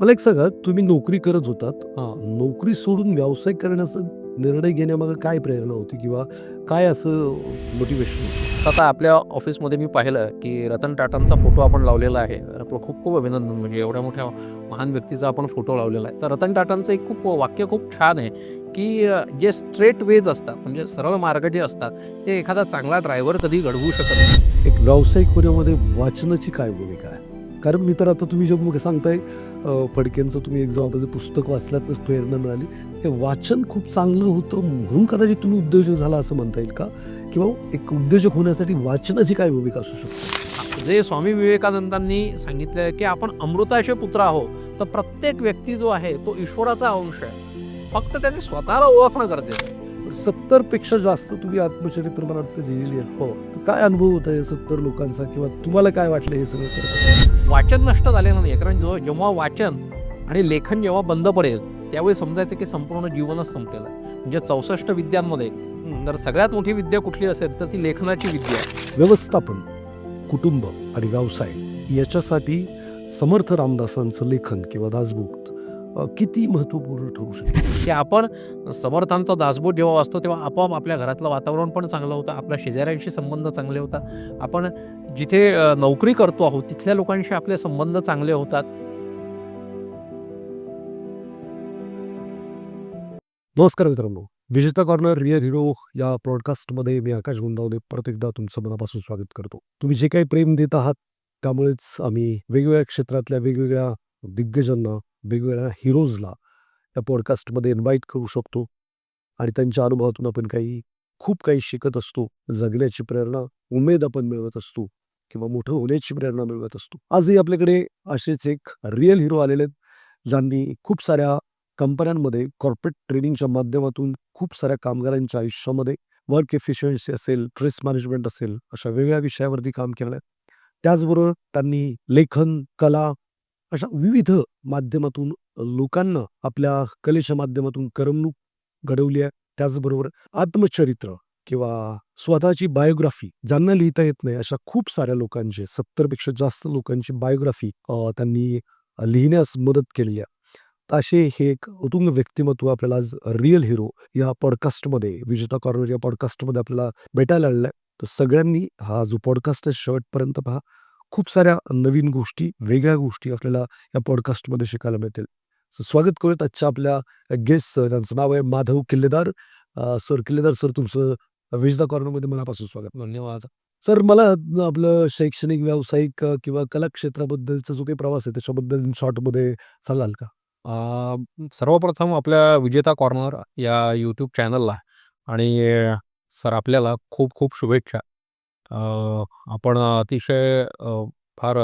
मला एक सांगा, तुम्ही नोकरी करत होतात. नोकरी सोडून व्यवसाय करण्याचा निर्णय घेण्यामागे काय प्रेरणा होती किंवा काय असं मोटिव्हेशन होतं? स्वतः आपल्या ऑफिसमध्ये मी पाहिलं, की रतन टाटांचा फोटो आपण लावलेला आहे. खूप-खूप अभिनंदन म्हणजे एवढ्या मोठ्या महान व्यक्तीचा आपण फोटो लावलेला आहे. तर रतन टाटांचं एक वाक्य खूप छान आहे, की जे स्ट्रेट वेज असतात म्हणजे सरळ मार्ग जे असतात, ते एखादा चांगला ड्रायव्हर कधी घडवू शकत नाही. एक व्यावसायिक होण्यामध्ये वाचनाची काय भूमिका आहे? कारण मी तर आता तुम्ही जे सांगताय फडकेंचं तुम्ही एक जेव्हा पुस्तक वाचल्यातच प्रेरणा मिळाली. हे वाचन खूप चांगलं होतं म्हणून कदाचित तुम्ही उद्योजक झाला असं म्हणता येईल का? किंवा एक उद्योजक होण्यासाठी वाचनाची काय भूमिका असू शकते? जे स्वामी विवेकानंदांनी सांगितलं, की आपण अमृताचे पुत्र आहोत. तर प्रत्येक व्यक्ती जो आहे, तो ईश्वराचा अंश आहे. फक्त त्याने स्वतःला ओळखणं गरजेचं आहे. 70 पेक्षा जास्त तुम्ही आत्मचरित्र मला वाटतं लिहिलेली आहे. हो. तर काय अनुभव होता या 70 लोकांचा किंवा तुम्हाला काय वाटलं हे सगळं करताना? वाचन नष्ट झालेलं नाही. कारण जेव्हा वाचन आणि लेखन जेव्हा बंद पडेल, त्यावेळी समजायचं की संपूर्ण जीवनच संपलेलं आहे. म्हणजे 64 विद्यांमध्ये तर सगळ्यात मोठी विद्या कुठली असेल, तर ती लेखनाची विद्या आहे. व्यवस्थापन, कुटुंब आणि व्यवसाय याच्यासाठी समर्थ रामदासांचं लेखन किंवा दासबोध किती महत्त्वपूर्ण ठरू शकतं? की आपण समर्थांचा दासबोध जेव्हा वाचतो, तेव्हा आपोआप आपल्या घरातलं वातावरण पण चांगलं होतं. आपल्या शेजाऱ्यांशी संबंध चांगले होतात. आपण जिथे नोकरी करतो आहोत, तिथल्या लोकांशी आपले संबंध चांगले होतात. नमस्कार मित्रांनो. विजेता कॉर्नर रिअल हिरो या पॉडकास्टमध्ये मी आकाश गुंदावले परत एकदा तुमचं मनापासून स्वागत करतो. तुम्ही जे काही प्रेम देत आहात, त्यामुळेच आम्ही वेगवेगळ्या क्षेत्रातल्या वेगवेगळ्या दिग्गजांना, वेगवेगळ्या हिरोजला या पॉडकास्टमध्ये इन्व्हाईट करू शकतो आणि त्यांच्या अनुभवातून आपण खूप काही शिकत असतो. जगण्याची प्रेरणा, उमेद आपण मिळवत असतो किंवा मोठं होण्याची प्रेरणा मिळवत असतो. आजही आपल्याकडे असेच एक रिअल हिरो आलेले आहेत, ज्यांनी खूप साऱ्या कंपन्यांमध्ये कॉर्पोरेट ट्रेनिंगच्या माध्यमातून खूप साऱ्या कामगारांच्या आयुष्यामध्ये वर्क एफिशियन्सी असेल, स्ट्रेस मॅनेजमेंट असेल, अशा वेगवेगळ्या विषयावरती काम केलं आहे. त्याचबरोबर त्यांनी लेखन, कला अशा विविध माध्यमातून लोकांना आपल्या कलेच्या माध्यमातून करमणूक घडवली आहे. त्याचबरोबर आत्मचरित्र किंवा स्वतःची बायोग्राफी ज्यांना लिहिता येत नाही, अशा खूप साऱ्या लोकांची 70 पेक्षा जास्त लोकांची बायोग्राफी त्यांनी लिहिण्यास मदत केली आहे. तर असे हे एक उत्तुंग व्यक्तिमत्व आपल्याला आज रिअल हिरो या पॉडकास्टमध्ये, विजेता कॉर्नर या पॉडकास्टमध्ये आपल्याला भेटायला आलेला आहे. तर सगळ्यांनी हा जो पॉडकास्ट आहे शेवटपर्यंत पहा. खूप साऱ्या नवीन गोष्टी, वेगळ्या गोष्टी आपल्याला या पॉडकास्टमध्ये शिकायला मिळतील. स्वागत करूयात आजच्या आपल्या गेस्ट त्यांचं नाव आहे माधव किल्लेदार. सर किल्लेदार सर, तुमचं विजेता कॉर्नरमध्ये मनापासून स्वागत. धन्यवाद. सर, मला आपलं शैक्षणिक, व्यावसायिक किंवा कला क्षेत्राबद्दलचा जो काही प्रवास आहे त्याच्याबद्दल शॉर्टमध्ये सांगाल का? सर्वप्रथम आपल्या विजेता कॉर्नर या यूट्यूब चॅनलला आणि सर आपल्याला खूप खूप शुभेच्छा. अ, आपण अतिशय फार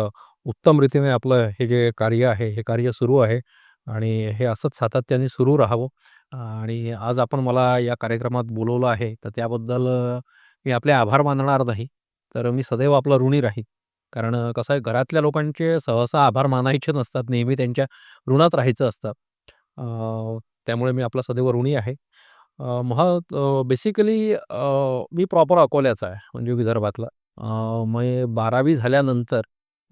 उत्तम रीतीने आपलं हे जे कार्य आहे, हे कार्य सुरू आहे आणि हे असंच सातत्याने सुरू राहावं. आणि आज आपण मला या कार्यक्रमात बोलवलं आहे, तर त्याबद्दल मी आपले आभार मानणार नाही. तर मी सदैव आपला ऋणी राहीन. कारण कसं आहे, घरातल्या लोकांचे सहसा आभार मानायचे नसतात. नेहमी त्यांच्या ऋणात राहायचं असतं. त्यामुळे मी आपला सदैव ऋणी आहे. बेसिकली मी प्रॉपर अकोल्याचा आहे, म्हणजे विदर्भातला. मग 12वी झाल्यानंतर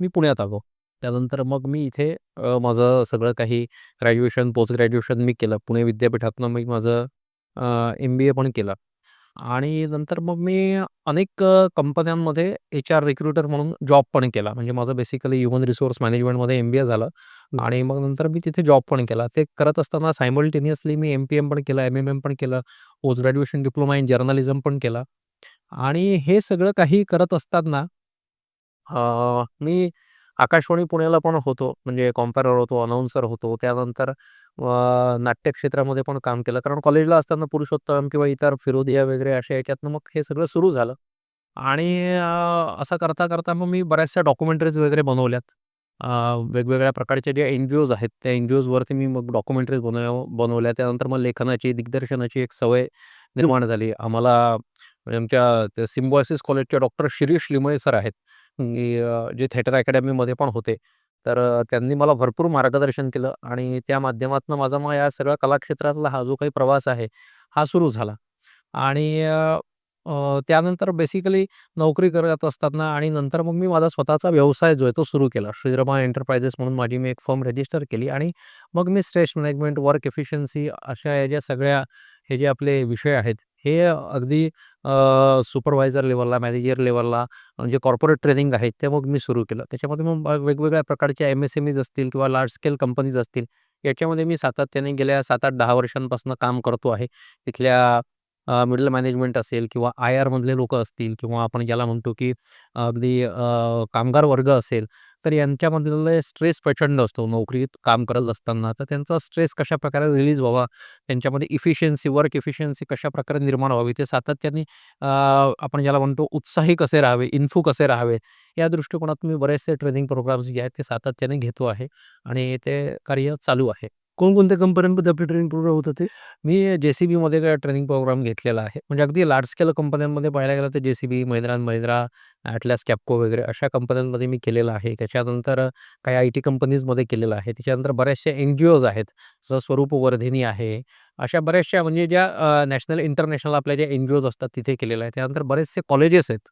मी पुण्यात आलो. त्यानंतर मग मी इथे माझं सगळं काही ग्रॅज्युएशन, पोस्ट ग्रॅज्युएशन मी केलं. पुणे विद्यापीठातनं मी माझं एम-बी-ए पण केलं. आणि नंतर मग मी अनेक कंपन्यांमध्ये एच-आर रिक्रुटर म्हणून जॉब पण केला. म्हणजे माझं बेसिकली ह्युमन रिसोर्स मॅनेजमेंटमध्ये एम-बी-ए झालं हं. आणि मग नंतर मी तिथे जॉब पण केला. ते करत असताना सायमल्टेनियसली मी एम-पी-एम पण केलं, एम-एम-एम पण केलं, post graduation diploma in journalism पण केला. आणि हे सगळं काही करत असताना मी आकाशवाणी पुण्याला पण होतो. म्हणजे कॉम्पायरर होतो, अनाउन्सर होतो. त्यानंतर नाट्य क्षेत्रामध्ये पण काम केलं. कारण कॉलेजला असताना पुरुषोत्तम किंवा इतर फिरोदिया वगैरे अशा ह्याच्यातनं मग हे सगळं सुरू झालं. आणि असं करता मग मी बऱ्याचशा डॉक्युमेंटरीज वगैरे बनवल्यात. अ, वेगवेगळ्या प्रकारचे जे एन-जी-ओज आहेत, त्या एन-जी-ओजवरती मी मग डॉक्युमेंटरीज बनवल्या. त्यानंतर मग लेखनाची, दिग्दर्शनाची एक सवय निर्माण झाली. आम्हाला म्हणजे आमच्या त्या सिम्बायोसिस कॉलेजचे डॉक्टर शिरीष लिमये सर आहेत. जे थिएटर अकॅडमीमध्ये पण होते. तर त्यांनी मला भरपूर मार्गदर्शन केलं आणि त्या माध्यमातून माझा मग या सगळ्या कलाक्षेत्रातला हा जो काही प्रवास आहे, हा सुरू झाला. आणि त्यानंतर बेसिकली नोकरी करत असताना आणि नंतर मग मी माझा स्वतःचा व्यवसाय जो आहे तो सुरू केला. श्रीरमा एंटरप्राइजेस म्हणून माझी मी एक फर्म रजिस्टर केली आणि मग मी स्ट्रेस मॅनेजमेंट, वर्क एफिशियन्सी अशा या ज्या सगळ्या हे जे आपले विषय आहेत, हे अगदी सुपरवायझर लेव्हलला, मॅनेजर लेव्हलला म्हणजे कॉर्पोरेट ट्रेनिंग आहे, ते मग मी सुरू केलं. त्याच्यामध्ये मग वेगवेगळ्या प्रकारच्या MSMEज असतील किंवा लार्ज स्केल कंपनीज असतील, याच्यामध्ये मी सातत्याने गेल्या 7-8-10 वर्षांपासून काम करतो आहे. तिथल्या मिडल मॅनेजमेंट असेल किंवा IR मधले लोकं असतील किंवा आपण ज्याला म्हणतो की अगदी कामगार वर्ग असेल, तर यांच्यामधले स्ट्रेस प्रचंड असतो नोकरीत काम करत असताना. तर त्यांचा स्ट्रेस कशाप्रकारे रिलीज व्हावा, त्यांच्यामध्ये इफिशियन्सी, वर्क इफिशियन्सी कशाप्रकारे निर्माण व्हावी, ते सातत्याने आपण ज्याला म्हणतो उत्साही कसे राहावे, इन्फू कसे राहावे, या दृष्टिकोनातून मी बरेचसे ट्रेनिंग प्रोग्राम्स जे आहेत ते सातत्याने घेतो आहे आणि ते कार्य चालू आहे. कोणकोणत्या कंपन्यांमध्ये आपले ट्रेनिंग प्रोग्राम होतात ते? मी JCBमध्ये ट्रेनिंग प्रोग्राम घेतलेला आहे. म्हणजे अगदी लार्ज स्केल कंपन्यांमध्ये पाहायला गेलं तर JCB, Mahindra and Mahindra, Atlas Copco वगैरे अशा कंपन्यांमध्ये मी केलेलं आहे. त्याच्यानंतर काही IT कंपनीजमध्ये केलेलं आहे. त्याच्यानंतर बऱ्याचशा NGOज आहेत. जसं स्वरूप वर्धिनी आहे. अशा बऱ्याचशा म्हणजे ज्या नॅशनल, इंटरनॅशनल आपल्या ज्या NGOज असतात तिथे केलेलं आहे. त्यानंतर बरेचसे कॉलेजेस आहेत.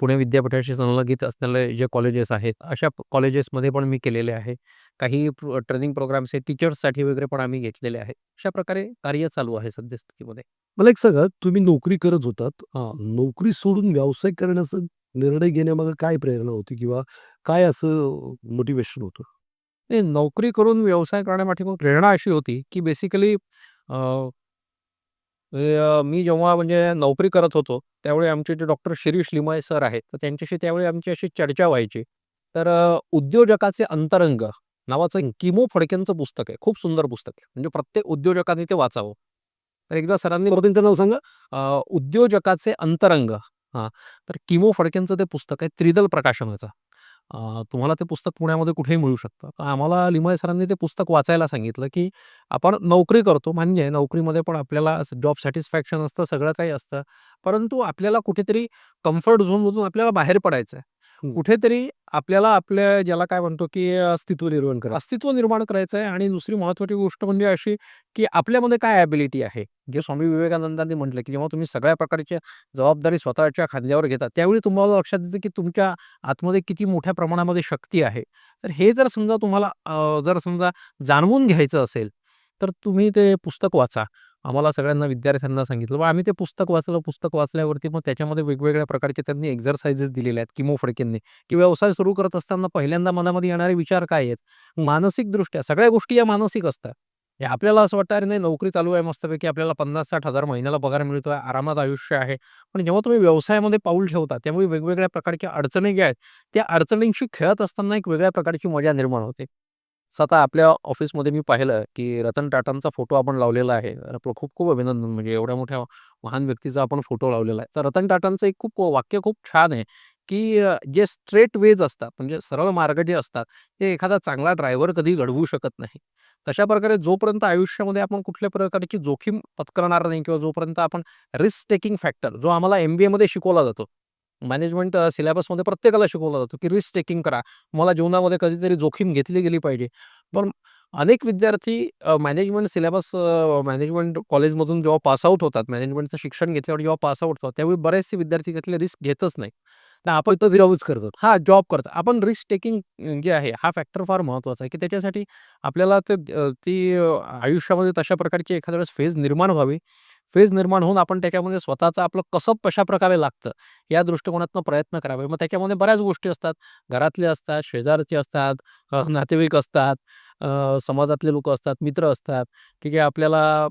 पुणे विद्यापीठाशी संलग्नित असलेले जे कॉलेजेस आहेत, अशा कॉलेजेसमध्ये पण मी केलेले आहे. काही ट्रेनिंग प्रोग्राम्स हे टीचर्ससाठी वगैरे पण आम्ही घेतलेले आहेत. अशा प्रकारे कार्य चालू आहे सद्यस्थितीमध्ये. मला एक सांगा, तुम्ही नोकरी करत होतात. नोकरी सोडून व्यवसाय करण्याचा निर्णय घेण्यामागे काय प्रेरणा होती किंवा काय असं मोटिव्हेशन होतं? नाही, नोकरी करून व्यवसाय करण्यापाठी प्रेरणा अशी होती, की बेसिकली मी जेव्हा म्हणजे नोकरी करत होतो, त्यावेळी आमचे जे डॉक्टर शिरीष लिमये सर आहेत, तर त्यांच्याशी त्यावेळी आमची अशी चर्चा व्हायची. तर उद्योजकाचे अंतरंग नावाचं एक किमो फडकेंचं पुस्तक आहे. खूप सुंदर पुस्तक आहे. म्हणजे प्रत्येक उद्योजकाने ते वाचावं. तर एकदा सरांनी परत त्यांचं नाव सांगा. उद्योजकाचे अंतरंग, हां, तर किमो फडकेंचं ते पुस्तक आहे, त्रिदल प्रकाशनाचं. तुम्हाला ते पुस्तक पुण्यामध्ये कुठेही मिळू शकतं. तर आम्हाला लिमये सरांनी ते पुस्तक वाचायला सांगितलं, की आपण नोकरी करतो म्हणजे नोकरीमध्ये पण आपल्याला जॉब सॅटिस्फॅक्शन असतं, सगळं काही असतं. परंतु आपल्याला कुठेतरी कम्फर्ट झोनमधून आपल्याला बाहेर पडायचं आहे. हं. कुठेतरी आपल्याला आपल्या ज्याला काय म्हणतो, की अस्तित्व निर्माण करा. अस्तित्व निर्माण करायचं आहे आणि दुसरी महत्त्वाची गोष्ट म्हणजे अशी, की आपल्यामध्ये काय ॲबिलिटी आहे. जे स्वामी विवेकानंदांनी म्हटलं, की जेव्हा तुम्ही सगळ्या प्रकारच्या जबाबदारी स्वतःच्या खांद्यावर घेता, त्यावेळी तुम्हाला लक्षात येतं, की तुमच्या आतमध्ये किती मोठ्या प्रमाणामध्ये शक्ती आहे. तर हे जर समजा तुम्हाला जर समजा जाणवून घ्यायचं असेल, तर तुम्ही ते पुस्तक वाचा. आम्हाला सगळ्यांना विद्यार्थ्यांना सांगितलं. मग आम्ही ते पुस्तक वाचलं. पुस्तक वाचल्यावरती मग त्याच्यामध्ये वेगवेगळ्या प्रकारचे त्यांनी एक्सरसाइजेस दिलेले आहेत किमो फडकेंनी, की व्यवसाय सुरू करत असताना पहिल्यांदा मनामध्ये येणारे विचार काय आहेत? मानसिकदृष्ट्या सगळ्या गोष्टी या मानसिक असतात. हे आपल्याला असं वाटतं, अरे नाही नोकरी चालू आहे मस्तपैकी आपल्याला 50,000-60,000 महिन्याला पगार मिळतोय, आरामात आयुष्य आहे. पण जेव्हा तुम्ही व्यवसायामध्ये पाऊल ठेवता, त्यामुळे वेगवेगळ्या प्रकारच्या अडचणी ज्या आहेत, त्या अडचणींशी खेळत असताना एक वेगळ्या प्रकारची मजा निर्माण होते. स्वतः आपल्या ऑफिसमध्ये मी पाहिलं, की रतन टाटांचा फोटो आपण लावलेला आहे. खूप खूप अभिनंदन, म्हणजे एवढ्या मोठ्या महान व्यक्तीचा आपण फोटो लावलेला आहे. तर रतन टाटांचं एक खूप वाक्य खूप छान आहे, की जे स्ट्रेट वेज असतात म्हणजे सरळ मार्ग जे असतात, ते एखादा चांगला ड्रायव्हर कधी घडवू शकत नाही. तशा प्रकारे जोपर्यंत आयुष्यामध्ये आपण कुठल्या प्रकारची जोखीम पत्करणार नाही किंवा जोपर्यंत आपण रिस्क टेकिंग फॅक्टर जो आम्हाला MBAमध्ये शिकवला जातो. मॅनेजमेंट सिलेबसमध्ये प्रत्येकाला शिकवला जातो, की रिस्क टेकिंग करा. तुम्हाला जीवनामध्ये कधीतरी जोखीम घेतली गेली पाहिजे. पण अनेक विद्यार्थी मॅनेजमेंट सिलेबस मॅनेजमेंट कॉलेजमधून जेव्हा पास आउट होतात, मॅनेजमेंटचं शिक्षण घेतल्यावर जेव्हा पास आउट होतात, त्यावेळी बरेचसे विद्यार्थी त्यातले रिस्क घेतच नाही. तर आपण फक्त जॉबच करतात. हां, जॉब करतात. आपण रिस्क टेकिंग जे आहे, हा फॅक्टर फार महत्त्वाचा आहे, की त्याच्यासाठी आपल्याला आयुष्यामध्ये तशा प्रकारची एखाद्या वेळेस फेज निर्माण व्हावी. फेज निर्माण होऊन आपण त्याच्यामध्ये स्वतःचं आपलं कसब कशाप्रकारे लागतं, या दृष्टिकोनातून प्रयत्न करावे. मग त्याच्यामध्ये बऱ्याच गोष्टी असतात. घरातले असतात, शेजारचे असतात, नातेवाईक असतात, समाजातले लोकं असतात, मित्र असतात, की जे आपल्याला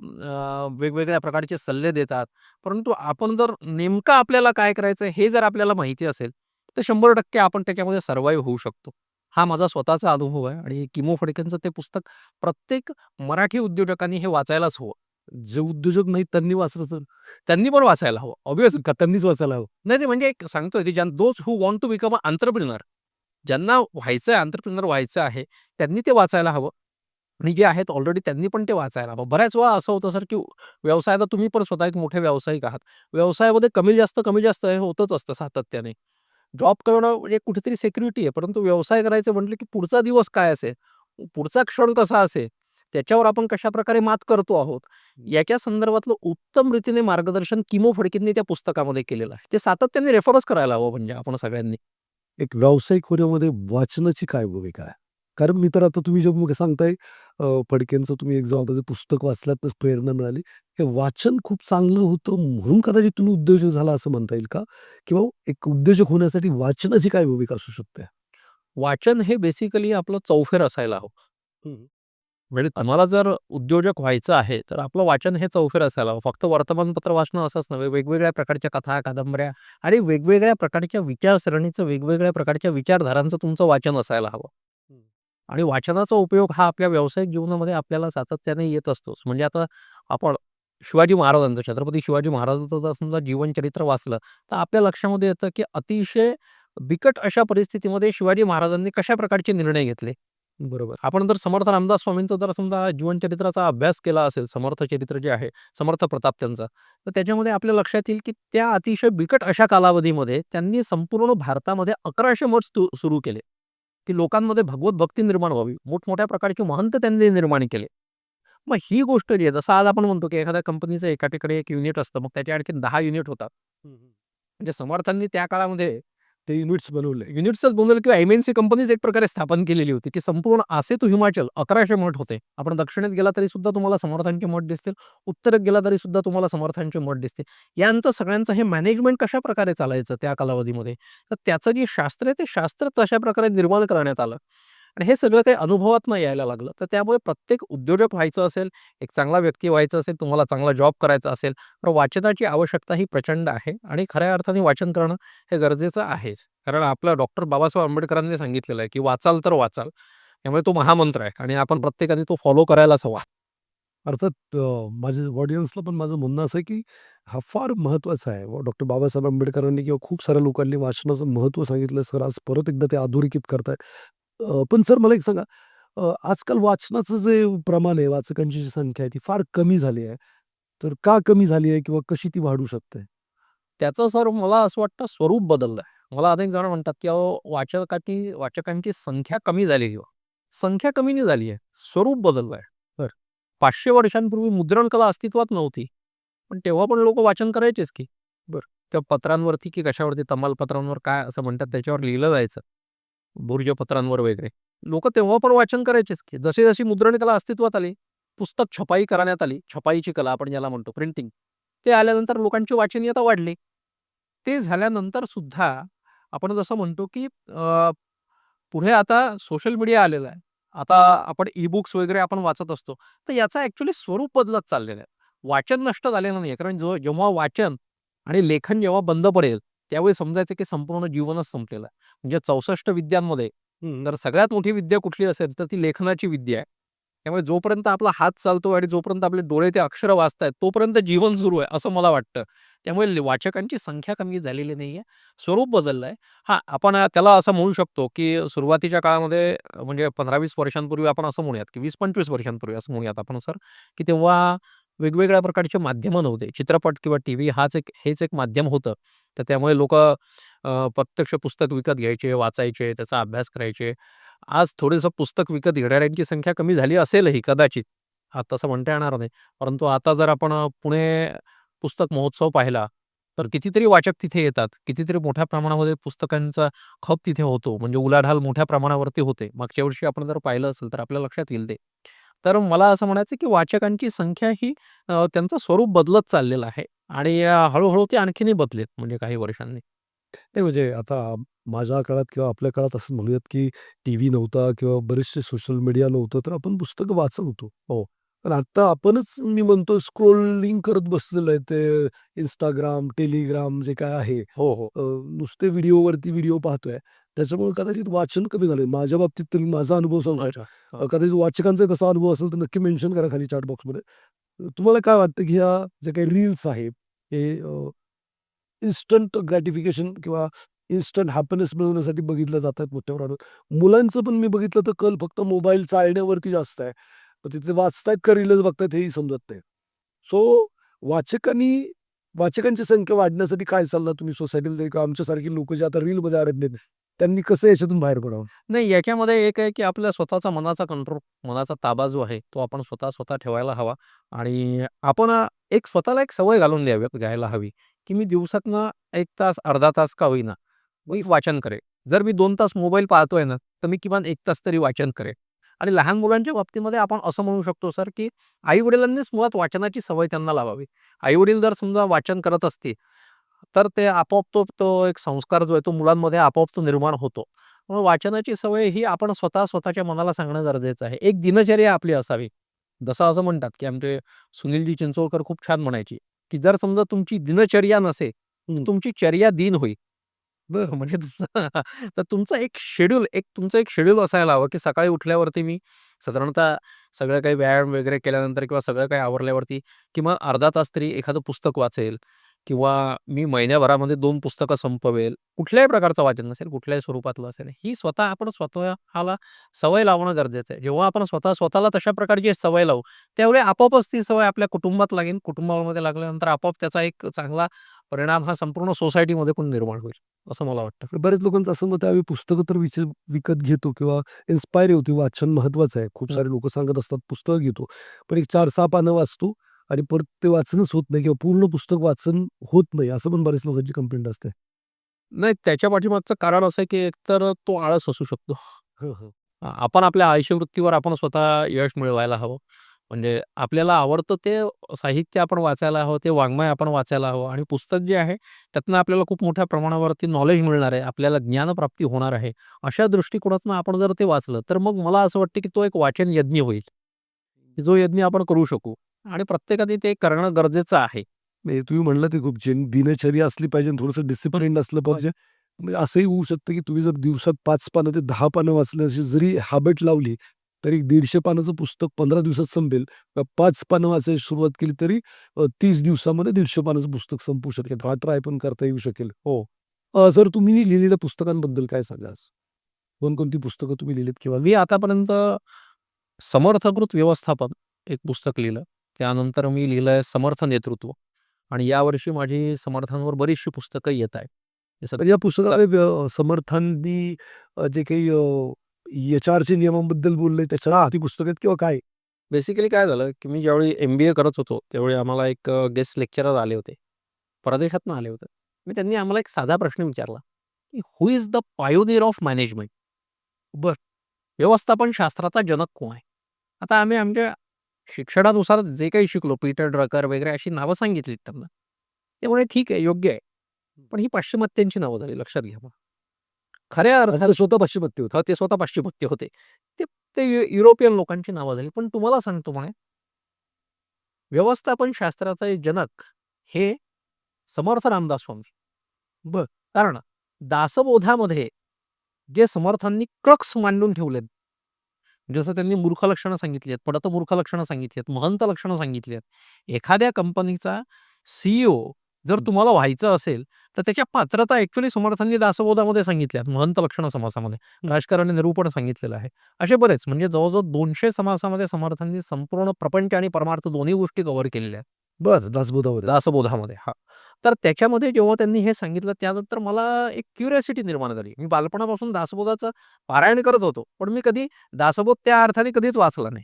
वेगवेगळ्या प्रकारचे सल्ले देतात. परंतु आपण जर नेमकं आपल्याला काय करायचं हे जर आपल्याला माहिती असेल, तर 100% आपण त्याच्यामध्ये सर्व्हाईव्ह होऊ शकतो. हा माझा स्वतःचा अनुभव आहे आणि किमो फडकेंचं ते पुस्तक प्रत्येक मराठी उद्योजकांनी हे वाचायलाच हवं. जे उद्योजक नाहीत त्यांनी वाचलं तर? त्यांनी पण वाचायला हवं. ऑब्व्हियसली. का त्यांनीच वाचायला हवं? नाही, ते म्हणजे एक सांगतोय, की those who want to become a entrepreneur, ज्यांना व्हायचं आहे, एंटरप्रेन्योर व्हायचं आहे, त्यांनी ते वाचायला हवं. आणि जे आहेत ऑलरेडी त्यांनी पण ते वाचायला हवं. बऱ्याच वेळा असं होतं सर, की व्यवसायात तुम्ही पण स्वतः एक मोठे व्यावसायिक आहात. व्यवसायामध्ये कमी जास्त हे होतच असतं सातत्याने. जॉब करणं म्हणजे कुठेतरी सिक्युरिटी आहे. परंतु व्यवसाय करायचं म्हटलं, की पुढचा दिवस काय असेल? पुढचा क्षण कसा असेल? त्याच्यावर आपण कशाप्रकारे मात करतो आहोत, याच्या संदर्भातलं उत्तम रीतीने मार्गदर्शन किमो फडकेंनी त्या पुस्तकामध्ये केलेलं आहे. ते सातत्याने रेफरच करायला हवं म्हणजे आपण सगळ्यांनी. एक व्यावसायिक होण्यामध्ये वाचनाची काय भूमिका आहे? कारण मी तर आता तुम्ही जे सांगताय फडकेंचं तुम्ही एक जबाबदारी पुस्तक वाचल्यातच प्रेरणा मिळाली. हे वाचन खूप चांगलं होतं म्हणून कदाचित तुम्ही उद्योजक झाला असं म्हणता येईल का? किंवा एक उद्योजक होण्यासाठी वाचनाची काय भूमिका असू शकते? वाचन हे बेसिकली आपलं चौफेर असायला हवं. म्हणजे तुम्हाला जर उद्योजक व्हायचं आहे, तर आपलं वाचन हे चौफेर असायला हवं. फक्त वर्तमानपत्र वाचणं असंच नव्हे, वेगवेगळ्या प्रकारच्या कथा, कादंबऱ्या आणि वेगवेगळ्या प्रकारच्या विचारसरणीचं, वेगवेगळ्या प्रकारच्या विचारधारांचं तुमचं वाचन असायला हवं. आणि वाचनाचा उपयोग हा आपल्या व्यावसायिक जीवनामध्ये आपल्याला सातत्याने येत असतोच. म्हणजे आता आपण शिवाजी महाराजांचं, छत्रपती शिवाजी महाराजांचं जर समजा जीवनचरित्र वाचलं, तर आपल्या लक्षामध्ये येतं, की अतिशय बिकट अशा परिस्थितीमध्ये शिवाजी महाराजांनी कशा प्रकारचे निर्णय घेतले. बरोबर. आपण जर समर्थ रामदास स्वामींचं जर समजा जीवनचरित्राचा अभ्यास केला असेल, समर्थ चरित्र जे आहे, समर्थ प्रताप त्यांचा, तर त्याच्यामध्ये आपल्या लक्षात येईल, की त्या अतिशय बिकट अशा कालावधीमध्ये त्यांनी संपूर्ण भारतामध्ये 1100 मठ सुरू केले, की लोकांमध्ये भगवत भक्ती निर्माण व्हावी. मोठमोठ्या प्रकारचे महंत त्यांनी निर्माण केले. मग ही गोष्ट जी आहे, जसं आज आपण म्हणतो, की एखाद्या कंपनीचं एका ठिकाणी एक युनिट असतं, मग त्याचे आणखी 10 युनिट होतात. म्हणजे समर्थांनी त्या काळामध्ये ते युनिट्स बनवले. युनिट्सच बनवले किंवा एम-एन-सी कंपनीज एक प्रकारे स्थापन केलेली होती, की संपूर्ण आसे टू हिमाचल 1100 मठ होते. आपण दक्षिणेत गेला तरी सुद्धा तुम्हाला समर्थांचे मठ दिसतील. उत्तरेत गेला तरी सुद्धा तुम्हाला समर्थांचे मठ दिसतील. यांचं सगळ्यांचं हे मॅनेजमेंट कशाप्रकारे चालायचं त्या कालावधीमध्ये, तर त्याचं जे शास्त्र आहे, ते शास्त्र तशा प्रकारे निर्माण करण्यात आलं. आणि हे सगळं काही अनुभवातनं यायला लागलं. तर त्यामुळे प्रत्येक उद्योजक व्हायचं असेल, एक चांगला व्यक्ती व्हायचं असेल, तुम्हाला चांगला जॉब करायचा असेल, तर वाचनाची आवश्यकता ही प्रचंड आहे आणि खऱ्या अर्थाने वाचन करणं हे गरजेचं आहेच. कारण आपलं डॉक्टर बाबासाहेब आंबेडकरांनी सांगितलेलं आहे, की वाचाल तर वाचाल. त्यामुळे तो महामंत्र आहे आणि आपण प्रत्येकाने तो फॉलो करायलाच हवा. अर्थात माझ्या ऑडियन्सला पण माझं म्हणणं असं आहे, की हा फार महत्त्वाचा आहे. डॉक्टर बाबासाहेब आंबेडकरांनी किंवा खूप साऱ्या लोकांनी वाचनाचं महत्त्व सांगितलं. सर आज परत एकदा ते अधोरेखित करताय. पण सर मला एक सांगा, आजकाल वाचनाचं जे प्रमाण आहे, वाचकांची जी संख्या आहे, ती फार कमी झाली आहे. तर का कमी झाली आहे किंवा कशी ती वाढू शकते? त्याचं सर मला असं वाटतं स्वरूप बदललं आहे. मला अनेक जण म्हणतात, की अहो वाचकांची संख्या कमी झाली आहे. संख्या कमी नाही झाली आहे. स्वरूप बदललं आहे. बरं. 500 वर्षांपूर्वी मुद्रण कला अस्तित्वात नव्हती. पण तेव्हा पण लोकं वाचन करायचेच की. बरं. त्या पत्रांवरती की कशावरती तमालपत्रांवर काय असं म्हणतात त्याच्यावर लिहिलं जायचं. भूर्जपत्रांवर वगैरे. लोकं तेव्हा पण वाचन करायचेच की. जशी-जशी मुद्रण कला अस्तित्वात आली, पुस्तक छपाई करण्यात आली. छपाईची कला आपण ज्याला म्हणतो प्रिंटिंग. ते आल्यानंतर लोकांची वाचनीयता वाढली. ते झाल्यानंतर सुद्धा आपण जसं म्हणतो, की पुढे आता सोशल मीडिया आलेला आहे. आता आपण ई-बुक्स वगैरे आपण वाचत असतो. तर याचं ॲक्चुअली स्वरूप बदलत चाललेलं आहे. वाचन नष्ट झालेलं नाहीये. कारण जेव्हा वाचन आणि लेखन जेव्हा बंद पडेल, त्यावेळी समजायचं की संपूर्ण जीवनच संपलेलं आहे. म्हणजे 64 विद्यांमध्ये हं. तर सगळ्यात मोठी विद्या कुठली असेल, तर ती लेखनाची विद्या आहे. त्यामुळे जोपर्यंत आपला हात चालतो आणि जोपर्यंत आपले डोळे ते अक्षरं वाचतायत, तोपर्यंत जीवन सुरू आहे, असं मला वाटतं. त्यामुळे वाचकांची संख्या कमी झालेली नाहीये. स्वरूप बदललं आहे. हां, आपण त्याला असं म्हणू शकतो, की सुरुवातीच्या काळामध्ये म्हणजे 15-20 वर्षांपूर्वी आपण असं म्हणूयात, की 20-25 वर्षांपूर्वी असं म्हणूयात आपण सर, की तेव्हा वेगवेगळ्या प्रकारचे माध्यमं नव्हते. चित्रपट किंवा टीव्ही हेच एक माध्यम होतं. तर त्यामुळे लोकं प्रत्यक्ष पुस्तक विकत घ्यायचे, वाचायचे, त्याचा अभ्यास करायचे. आज थोडंसं पुस्तक विकत घेणाऱ्यांची संख्या कमी झाली असेलही कदाचित. तसं म्हणता येणार नाही. परंतु आता जर आपण पुणे पुस्तक महोत्सव पाहिला, तर कितीतरी वाचक तिथे येतात. कितीतरी मोठ्या प्रमाणामध्ये पुस्तकांचा खप तिथे होतो. म्हणजे उलाढाल मोठ्या प्रमाणावरती होते. मागच्या वर्षी आपण जर पाहिलं असेल तर आपल्या लक्षात येईल ते. तर मला असं म्हणायचं की वाचकांची संख्या ही त्यांचं स्वरूप बदलत चाललेलं आहे आणि हळू ते आणखीनही बदलेल म्हणजे काही वर्षांनी. नाही म्हणजे आता माझ्या काळात किंवा आपल्या काळात असं म्हणूयात, की टीव्ही नव्हता किंवा बरेचसे सोशल मीडिया नव्हतं, तर आपण पुस्तकं वाचत होतो. हो. पण आता आपणच मी म्हणतो स्क्रोलिंग करत बसलेलो आहे. ते Instagram, Telegram जे काय आहे, हो, हो. नुसते व्हिडिओवरती व्हिडिओ पाहतोय. त्याच्यामुळे कदाचित वाचन कमी झालंय. माझ्या बाबतीत तरी माझा अनुभव सांगतो. अच्छा. हां. कदाचित वाचकांचा तसा अनुभव असेल तर नक्की मेन्शन करा खाली चॅट बॉक्समध्ये. तुम्हाला काय वाटतं, की ह्या जे काही रील्स आहे, हे इन्स्टंट ग्रॅटिफिकेशन किंवा इन्स्टंट हॅपीनेस मिळवण्यासाठी बघितल्या जातात मोठ्या प्रमाणात. मुलांचं पण मी बघितलं तर कल फक्त मोबाईल चालण्यावरती जास्त आहे. तर तिथे वाचतायत का रीलच बघतायत हेही समजत नाही. सो वाचकांनी वाचकांची संख्या वाढण्यासाठी काय सल्ला तुम्ही सोसायटीला किंवा आमच्यासारखी लोकं जे आता रीलमध्ये अडकलेत, त्यांनी कसं याच्यातून बाहेर पडावं? नाही, याच्यामध्ये एक आहे, की आपल्या स्वतःचा मनाचा कंट्रोल, मनाचा ताबा जो आहे, तो आपण स्वतः ठेवायला हवा आणि आपण एक स्वतःला एक सवय घ्यायला हवी, की मी दिवसातनं 1 तास, अर्धा तास का होईना, मी वाचन करेन. जर मी 2 तास मोबाईल पाहतोय ना, तर मी किमान 1 तास तरी वाचन करेन. आणि लहान मुलांच्या बाबतीमध्ये आपण असं म्हणू शकतो सर, की आई-वडिलांनीच मुळात वाचनाची सवय त्यांना लावावी. आई-वडील जर समजा वाचन करत असतील, तर ते आपोआप तो एक संस्कार जो आहे, तो मुलांमध्ये आपोआप तो निर्माण होतो. म्हणून वाचनाची सवय ही आपण स्वतःच्या मनाला सांगणं गरजेचं आहे. एक दिनचर्या आपली असावी. जसं असं म्हणतात, की आमचे सुनीलजी चिंचोळकर खूप छान म्हणायचे, की जर समजा तुमची दिनचर्या नसेल, तर हं. तुमची चर्या दिन होईल. बरं. म्हणजे तुमचं तर तुमचं एक शेड्यूल असायला हवं, की सकाळी उठल्यावरती मी साधारणतः सगळं काही व्यायाम वगैरे केल्यानंतर किंवा सगळं काही आवरल्यावरती किंवा अर्धा तास तरी एखादं पुस्तक वाचेल किंवा मी महिन्याभरामध्ये 2 पुस्तकं संपवेल. कुठल्याही प्रकारचं वाचन नसेल, कुठल्याही स्वरूपातलं असेल. ही आपण स्वतःला सवय लावणं गरजेचं आहे. जेव्हा आपण स्वतःला तशा प्रकारची सवय लावू, त्यावेळी आपोआपच ती सवय आपल्या कुटुंबात लागेल. कुटुंबामध्ये लागल्यानंतर आपोआप त्याचा एक चांगला परिणाम हा संपूर्ण सोसायटीमध्ये पण निर्माण होईल, असं मला वाटतं. बऱ्याच लोकांचं असं मत आहे, आम्ही पुस्तकं तर विकत घेतो किंवा इन्स्पायर होतो. वाचन महत्वाचं आहे. खूप हं. सारे लोकं सांगत असतात, पुस्तकं घेतो. पण एक 4-6 पानं वाचतो आणि परत ते वाचनच होत नाही किंवा पूर्ण पुस्तक वाचन होत नाही, असं पण बऱ्याच लोकांची कंप्लेंट असते. नाही, त्याच्या पाठीमागचं कारण असं आहे, की एकतर तो आळस असू शकतो. हं, हं. आपण आपल्या आयुष्यवृत्तीवर आपण स्वतः यश मिळवायला हवं. म्हणजे आपल्याला आवडतं ते साहित्य आपण वाचायला हवं, ते वाङ्मय आपण वाचायला हवं आणि पुस्तक जे आहे, त्यातनं आपल्याला खूप मोठ्या प्रमाणावरती नॉलेज मिळणार आहे. आपल्याला ज्ञानप्राप्ती होणार आहे. अशा दृष्टिकोनातून आपण जर ते वाचलं, तर मग मला असं वाटतं, की तो एक वाचन यज्ञ होईल. की जो यज्ञ आपण करू शकू आणि प्रत्येकाने ते करणं गरजेचं आहे. म्हणजे तुम्ही म्हणलं ते खूप दिनचर्या असली पाहिजे आणि थोडंसं डिसिप्लिन असलं पाहिजे. म्हणजे असंही होऊ शकतं, की तुम्ही जर दिवसात 5 पानं ते 10 पानं वाचण्याची जरी हॅबिट लावली, तरी 150 पानाचं पुस्तक 15 दिवसात संपेल. 5 पानं वाचायला सुरुवात केली तरी 30 दिवसामध्ये 150 पानाचं पुस्तक संपू शकेल. हा ट्राय पण करता येऊ शकेल. हो. सर तुम्ही लिहिलेल्या पुस्तकांबद्दल काय सांगाल? कोणकोणती पुस्तकं तुम्ही लिहिलीत किंवा मी आतापर्यंत समर्थकृत व्यवस्थापन एक पुस्तक लिहिलं. त्यानंतर मी लिहिलंय समर्थ नेतृत्व आणि यावर्षी माझी समर्थांवर बरीचशी पुस्तकं येत आहेत. हे पण या सध्या पुस्तकामध्ये समर्थांनी जे काही एच-आरच्या नियमांबद्दल बोललंय त्याच्या ती पुस्तक आहेत किंवा काय? बेसिकली काय झालं, की मी ज्यावेळी एम-बी-ए करत होतो, त्यावेळी आम्हाला एक गेस्ट लेक्चरर आले होते. परदेशातून आले होते. मी त्यांनी आम्हाला एक साधा प्रश्न विचारला, की "हू इस द पायोनियर ऑफ मॅनेजमेंट?" बरं. व्यवस्थापन शास्त्राचा जनक कोण आहे? आता आम्ही आमच्या शिक्षणानुसार जे काही शिकलो, पीटर ड्रकर वगैरे अशी नावं सांगितलीत त्यांना. त्यामुळे ठीक आहे, योग्य आहे. पण ही पाश्चिमात्यांची नावं झाली, लक्षात घ्या मग. खऱ्या आता अर्थाने ते स्वतः पाश्चिमात्य होते. ते स्वतः पाश्चिमात्य होते. ते ते युरोपियन लोकांची नावं झाली. पण तुम्हाला सांगतो म्हणे, व्यवस्थापन शास्त्राचे जनक हे समर्थ रामदास स्वामी. बरं. कारण दासबोधामध्ये जे समर्थांनी क्रक्स मांडून ठेवलेत, जसं त्यांनी मूर्ख लक्षणं सांगितली आहेत, पडतं मूर्ख लक्षणं सांगितली आहेत, महंत लक्षणं सांगितली आहेत. एखाद्या कंपनीचा सीईओ जर हं. तुम्हाला व्हायचं असेल, तर त्याच्या पात्रता ॲक्चुअली समर्थांनी दासबोधामध्ये सांगितल्या आहेत, महंत लक्षणं समासामध्ये. राजकारणी निरूपण सांगितलेलं आहे. असे बरेच म्हणजे जवळ-जवळ 200 समासामध्ये समर्थांनी संपूर्ण प्रपंच आणि परमार्थ दोन्ही गोष्टी कव्हर केलेल्या आहेत. बरं, दासबोधामध्ये. दासबोधामध्ये. हां. तर त्याच्यामध्ये जेव्हा त्यांनी हे सांगितलं त्यानंतर मला एक क्युरिओसिटी निर्माण झाली. मी बालपणापासून दासबोधाचं पारायण करत होतो. पण मी कधी दासबोध त्या अर्थाने कधीच वाचला नाही.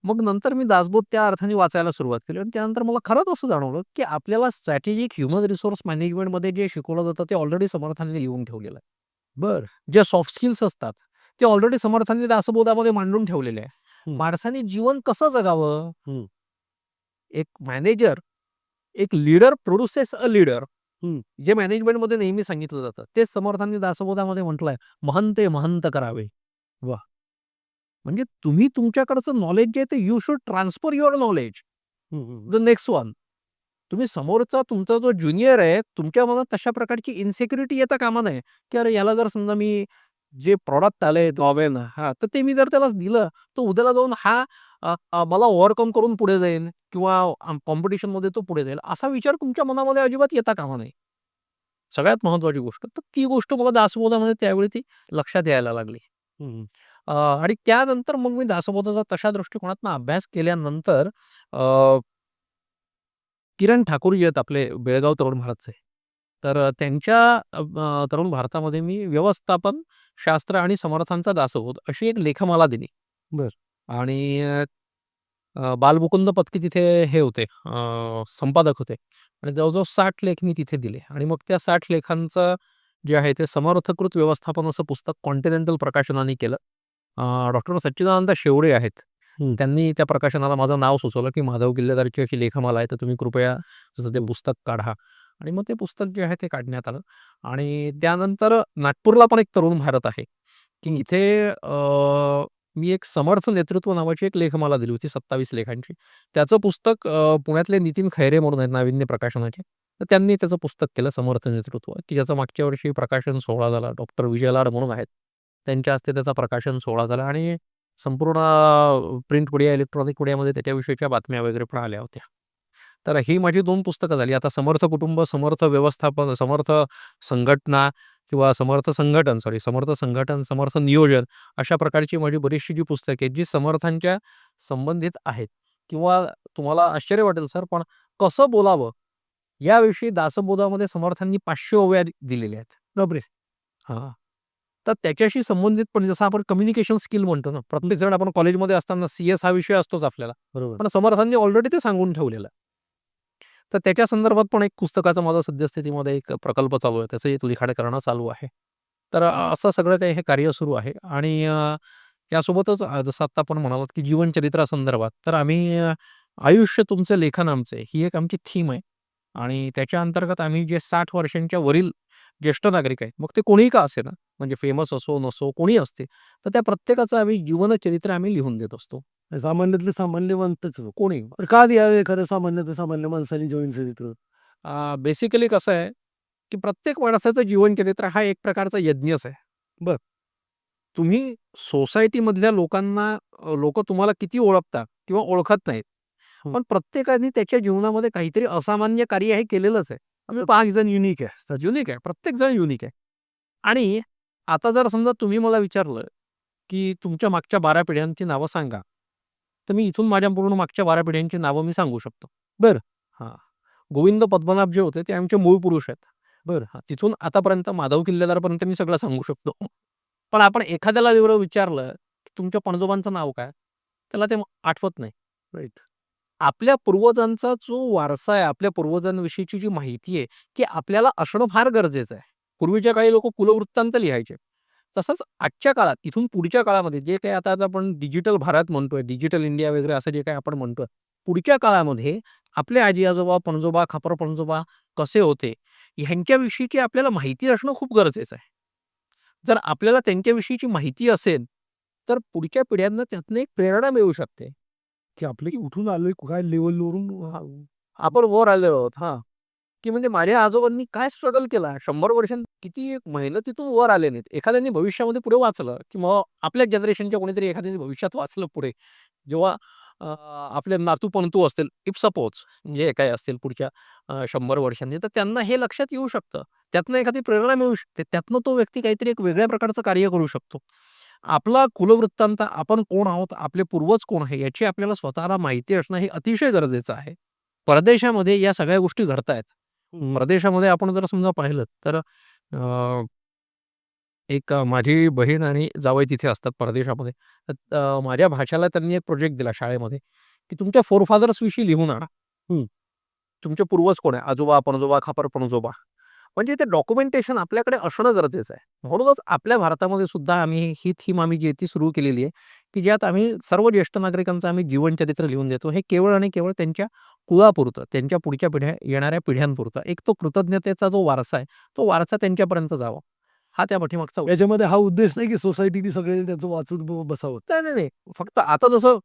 मग नंतर मी दासबोध त्या अर्थाने वाचायला सुरुवात केली आणि त्यानंतर मला खरंच असं जाणवलं, की आपल्याला स्ट्रॅटेजिक ह्युमन रिसोर्स मॅनेजमेंटमध्ये जे शिकवलं जातं ते ऑलरेडी समर्थांनी लिहून ठेवलेलं आहे. बरं. जे सॉफ्ट स्किल्स असतात, ते ऑलरेडी समर्थांनी दासबोधामध्ये मांडून ठेवलेले आहे. हं, माणसाने जीवन कसं जगावं? हं, एक मॅनेजर, एक लीडर प्रोड्युसेस अ लीडर. हं. जे मॅनेजमेंटमध्ये नेहमी सांगितलं जातं. तेच समर्थांनी दासबोधामध्ये म्हटलंय, "महंते महंत करावे." वाह! म्हणजे तुम्ही तुमच्याकडचं नॉलेज जे आहे ते you should transfer your knowledge हं, हं. The next one. तुम्ही समोरचा तुमचा जो ज्युनियर आहे, तुमच्या मनात तशा प्रकारची इन्सिक्युरिटी येता कामा नये, की अरे याला जर समजा मी जे प्रॉडक्ट आलंय नॉवेनं हां, तर ते मी जर त्याला दिलं, तर उद्याला जाऊन हा मला ओव्हरकम करून पुढे जाईल किंवा कॉम्पिटिशनमध्ये तो पुढे जाईल. असा विचार तुमच्या मनामध्ये अजिबात येता कामा नये. सगळ्यात महत्त्वाची गोष्ट. तर ती गोष्ट मला दासबोधामध्ये त्यावेळी ती लक्षात यायला लागली. हं, आणि त्यानंतर मग मी दासबोधाचा तशा दृष्टिकोनातनं अभ्यास केल्यानंतर किरण ठाकूर जे आहेत आपले बेळगाव तरुण भारतचे. तर त्यांच्या तरुण भारतामध्ये मी व्यवस्थापन शास्त्र आणि समर्थांचा दासोहोत अशी एक लेखमाला दिली. बरं. आणि बालमुकुंद पत्की तिथे हे होते, संपादक होते आणि जवळ-जवळ 60 लेख मी तिथे दिले आणि मग त्या 60 लेखांचं जे आहे ते समर्थकृत व्यवस्थापन असं पुस्तक कॉन्टिनेंटल प्रकाशनाने केलं. डॉक्टर सच्चिदानंद शेवडे आहेत. हं. त्यांनी त्या प्रकाशनाला माझं नाव सुचवलं, की माधव किल्लेदारची अशी लेखमाला आहे, तर तुम्ही कृपया तसं ते हं. पुस्तक काढा. आणि मग ते पुस्तक जे आहे ते काढण्यात आलं. आणि त्यानंतर नागपूरला पण एक तरुण भारत आहे, की हं. तिथे मी एक समर्थ नेतृत्व नावाची एक लेखमाला दिली होती 27 लेखांची. त्याचं पुस्तक पुण्यातले नितीन खैरे म्हणून आहेत नाविन्य प्रकाशनाचे. तर त्यांनी त्याचं पुस्तक केलं समर्थ नेतृत्व, की ज्याचं मागच्या वर्षी प्रकाशन सोहळा झाला. डॉक्टर विजय लाड म्हणून आहेत. त्यांच्या हस्ते त्याचा प्रकाशन सोहळा झाला आणि संपूर्ण प्रिंट मीडिया, इलेक्ट्रॉनिक मीडियामध्ये त्याच्याविषयीच्या बातम्या वगैरे पण आल्या होत्या. तर ही माझी 2 पुस्तकं झाली. आता समर्थ कुटुंब, समर्थ व्यवस्थापन, समर्थ संघटना किंवा समर्थ संघटन, समर्थ संघटन, समर्थ नियोजन अशा प्रकारची माझी बरीचशी जी पुस्तकं आहेत, जी समर्थांच्या संबंधित आहेत किंवा तुम्हाला आश्चर्य वाटेल सर, पण कसं बोलावं याविषयी दासबोधामध्ये समर्थांनी 500 ओव्या दिलेल्या आहेत. बापरे! हां. तर त्याच्याशी संबंधित पण जसं आपण कम्युनिकेशन स्किल म्हणतो ना, प्रत्येक जण आपण कॉलेजमध्ये असताना सीएस हा विषय असतोच आपल्याला. बरोबर. पण समर्थांनी ऑलरेडी ते सांगून ठेवलेलं आहे. तर त्याच्या संदर्भात पण एक पुस्तकाचा माझा सद्यस्थितीमध्ये एक प्रकल्प चालू आहे. त्याचं एक लिखाण करणं चालू आहे. तर असं सगळं काही हे कार्य सुरू आहे आणि यासोबतच जसं आत्ता आपण म्हणालात, की जीवनचरित्रासंदर्भात तर आम्ही आयुष्य तुमचं लेखन आमचे ही एक आमची थीम आहे आणि त्याच्या अंतर्गत आम्ही जे 60 वर्षांच्या वरील ज्येष्ठ नागरिक आहेत, मग ते कोणीही का असेना, म्हणजे फेमस असो, नसो, कोणी असते, तर त्या प्रत्येकाचं आम्ही जीवनचरित्र आम्ही लिहून देत असतो. सामान्यातले सामान्य माणसंच हो. कोणी. पण का द्यावे एखाद्या सामान्यातल्या सामान्य माणसाने जीवनचरित्र? बेसिकली कसं आहे, की प्रत्येक माणसाचं जीवनचरित्र हा एक प्रकारचा यज्ञच आहे. बरं. तुम्ही सोसायटीमधल्या लोकांना लोकं तुम्हाला किती ओळखतात किंवा ओळखत नाहीत. हं. पण प्रत्येकाने त्याच्या जीवनामध्ये काहीतरी असामान्य कार्य हे केलेलंच आहे. आम्ही 5 जण युनिक आहे. युनिक आहे. प्रत्येक जण युनिक आहे. आणि आता जर समजा तुम्ही मला विचारलं, की तुमच्या मागच्या 12 पिढ्यांची नावं सांगा. तर मी इथून माझ्या पूर्ण मागच्या 12 पिढ्यांची नावं मी सांगू शकतो. बरं. हां. गोविंद पद्मनाभ जे होते ते आमचे मूळ पुरुष आहेत. बरं. हां, तिथून आतापर्यंत माधव किल्लेदारपर्यंत मी सगळं सांगू शकतो. पण आपण एखाद्याला एवढं विचारलं, की तुमच्या पणजोबांचं नाव काय? त्याला ते आठवत नाही. राइट. आपल्या पूर्वजांचा जो वारसा आहे, आपल्या पूर्वजांविषयीची जी माहिती आहे, ती आपल्याला असणं फार गरजेचं आहे. पूर्वीच्या काळी लोकं कुलवृत्तांत लिहायचे. तसंच आजच्या काळात, इथून पुढच्या काळामध्ये जे काही आता आता आपण डिजिटल भारत म्हणतोय, डिजिटल इंडिया वगैरे असं जे काही आपण म्हणतोय, पुढच्या काळामध्ये आपले आजी-आजोबा, पणजोबा, खापर-पणजोबा कसे होते, ह्यांच्याविषयीची आपल्याला माहिती असणं खूप गरजेचं आहे. जर आपल्याला त्यांच्याविषयीची माहिती असेल, तर पुढच्या पिढ्यांना त्यातनं एक प्रेरणा मिळू शकते. की आपले की उठून आलोय काय लेव्हलवरून आपण वर आलेलो आहोत. हां, की म्हणजे माझ्या आजोबांनी काय स्ट्रगल केला, 100 वर्षांत किती मेहनतीतून वर आले नाहीत. एखाद्याने भविष्यामध्ये पुढे वाचलं, की मग आपल्या जनरेशनच्या कोणीतरी एखाद्याने भविष्यात वाचलं पुढे. जेव्हा आपले नातू-पणतू असतील, इफ सपोज म्हणजे काही असतील पुढच्या 100 वर्षांनी, तर त्यांना हे लक्षात येऊ शकतं. त्यातनं एखादी प्रेरणा मिळू शकते. त्यातनं तो व्यक्ती काहीतरी एक वेगळ्या प्रकारचं कार्य करू शकतो. आपला कुलवृत्तांत, आपण कोण आहोत, आपले पूर्वज कोण आहे, याची आपल्याला स्वतःला माहिती असणं हे अतिशय गरजेचं आहे. परदेशामध्ये या सगळ्या गोष्टी घडतायत. हं. परदेशामध्ये आपण जर समजा पाहिलं तर एक माझी बहीण आणि जावई तिथे असतात परदेशामध्ये. तर माझ्या भाच्याला त्यांनी एक प्रोजेक्ट दिला शाळेमध्ये, की तुमच्या फोरफादर्स विषयी लिहून आणा. हं. तुमचे पूर्वज कोण आहे? आजोबा, पणजोबा, खापर-पणजोबा. म्हणजे ते डॉक्युमेंटेशन आपल्याकडे असणं गरजेचं आहे. म्हणूनच आपल्या भारतामध्ये सुद्धा आम्ही ही थीम आम्ही जी आहे ती सुरू केलेली आहे, की ज्यात आम्ही सर्व ज्येष्ठ नागरिकांचं आम्ही जीवनचरित्र लिहून देतो. हे केवळ आणि केवळ त्यांच्या कुळापुरतं, त्यांच्या पुढच्या पिढ्या येणाऱ्या पिढ्यांपुरतं एक तो कृतज्ञतेचा जो वारसा आहे, तो वारसा त्यांच्यापर्यंत जावा. हा त्या पाठीमागचा याच्यामध्ये हा उद्देश नाही की सोसायटीने सगळ्यांनी त्याचं वाचून बसावं. नाही, नाही, नाही. फक्त आता जसं